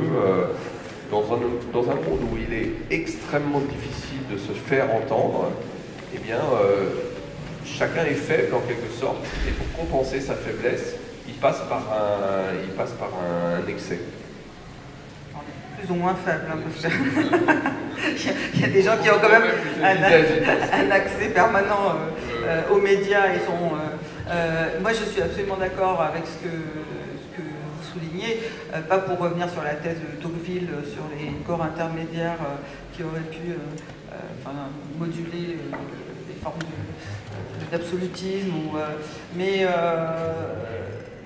dans un monde où il est extrêmement difficile de se faire entendre, eh bien chacun est faible en quelque sorte, et pour compenser sa faiblesse, il passe par un excès. Plus ou moins faible, hein, parce que il y a des gens qui ont quand même un accès permanent aux médias et sont. Moi, je suis absolument d'accord avec ce que vous soulignez, pas pour revenir sur la thèse de Tocqueville sur les corps intermédiaires qui auraient pu moduler des formes d'absolutisme, mais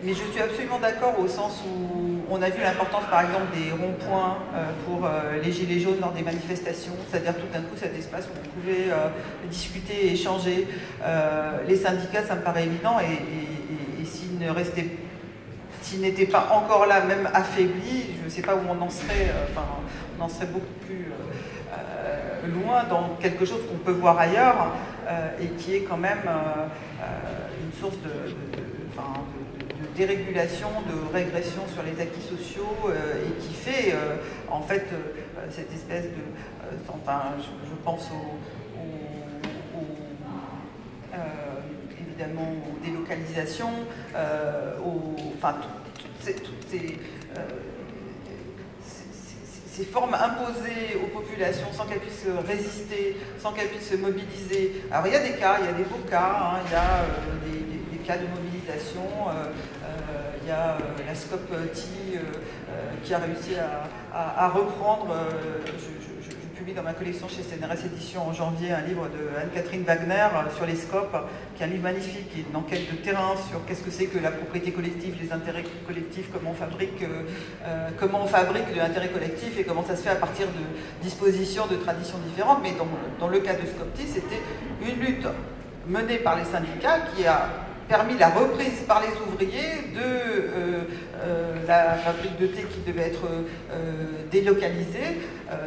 je suis absolument d'accord au sens où on a vu l'importance par exemple des ronds-points pour les gilets jaunes lors des manifestations, c'est-à-dire tout d'un coup cet espace où on pouvait discuter et échanger. Les syndicats, ça me paraît évident, et s'ils n'étaient pas encore là, même affaiblis, je ne sais pas où on en serait, on en serait beaucoup plus loin dans quelque chose qu'on peut voir ailleurs et qui est quand même une source de dérégulation, de régression sur les acquis sociaux et qui fait en fait cette espèce de... je pense évidemment aux délocalisations, toutes ces ces formes imposées aux populations sans qu'elles puissent résister, sans qu'elles puissent se mobiliser. Alors il y a des cas, il y a des beaux cas, hein, il y a des cas de mobilisation, il y a la SCOP-T qui a réussi à reprendre, je publie dans ma collection chez CNRS Éditions en janvier un livre de Anne-Catherine Wagner sur les SCOP, qui est un livre magnifique, qui est une enquête de terrain sur qu'est-ce que c'est que la propriété collective, les intérêts collectifs, comment on fabrique de l'intérêt collectif et comment ça se fait à partir de dispositions, de traditions différentes. Mais dans le cas de SCOP-T, c'était une lutte menée par les syndicats qui a permis la reprise par les ouvriers de la fabrique de thé qui devait être délocalisée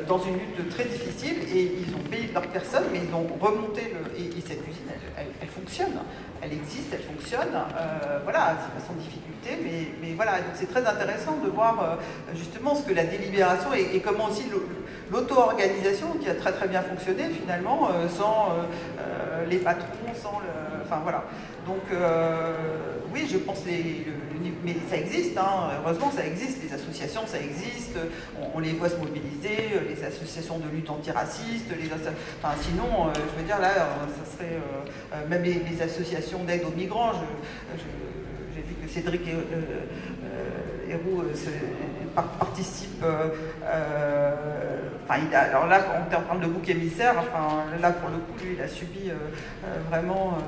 dans une lutte très difficile, et ils ont payé de leur personne, mais ils ont remonté et cette usine, elle fonctionne, elle existe, elle fonctionne, voilà, c'est pas sans difficulté, mais voilà, donc c'est très intéressant de voir justement ce que la délibération et comment aussi l'auto-organisation qui a très très bien fonctionné finalement sans les patrons, sans le... Enfin voilà. Donc oui, je pense mais ça existe, hein, heureusement ça existe, les associations ça existe, on les voit se mobiliser, les associations de lutte antiraciste, enfin, sinon, je veux dire là, ça serait même les associations d'aide aux migrants, j'ai vu que Cédric Héroux participe, alors là, quand on parle de bouc émissaire, enfin, là pour le coup, lui, il a subi vraiment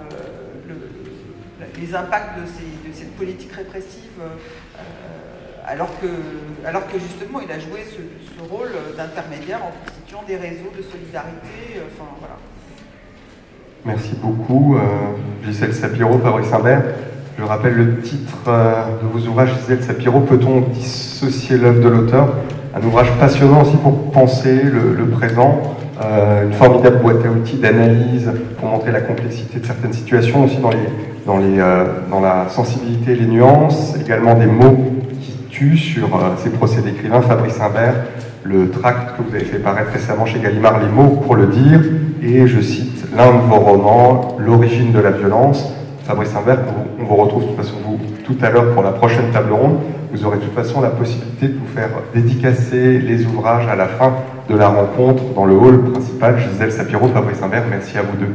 les impacts de cette politique répressive, alors que justement, il a joué ce rôle d'intermédiaire en constituant des réseaux de solidarité, enfin voilà. Merci beaucoup, Gisèle Sapiro, Fabrice Imbert. Je rappelle le titre de vos ouvrages, Gisèle Sapiro, Peut-on dissocier l'œuvre de l'auteur? Un ouvrage passionnant aussi pour penser le présent, une formidable boîte à outils d'analyse pour montrer la complexité de certaines situations, aussi dans la sensibilité et les nuances, également des mots qui tuent sur ces procès d'écrivain. Fabrice Imbert, le tract que vous avez fait paraître récemment chez Gallimard, Les mots pour le dire, et je cite l'un de vos romans, L'origine de la violence. Fabrice Imbert, on vous retrouve de toute façon tout à l'heure pour la prochaine table ronde. Vous aurez de toute façon la possibilité de vous faire dédicacer les ouvrages à la fin de la rencontre dans le hall principal. Gisèle Sapiro, Fabrice Imbert, merci à vous deux.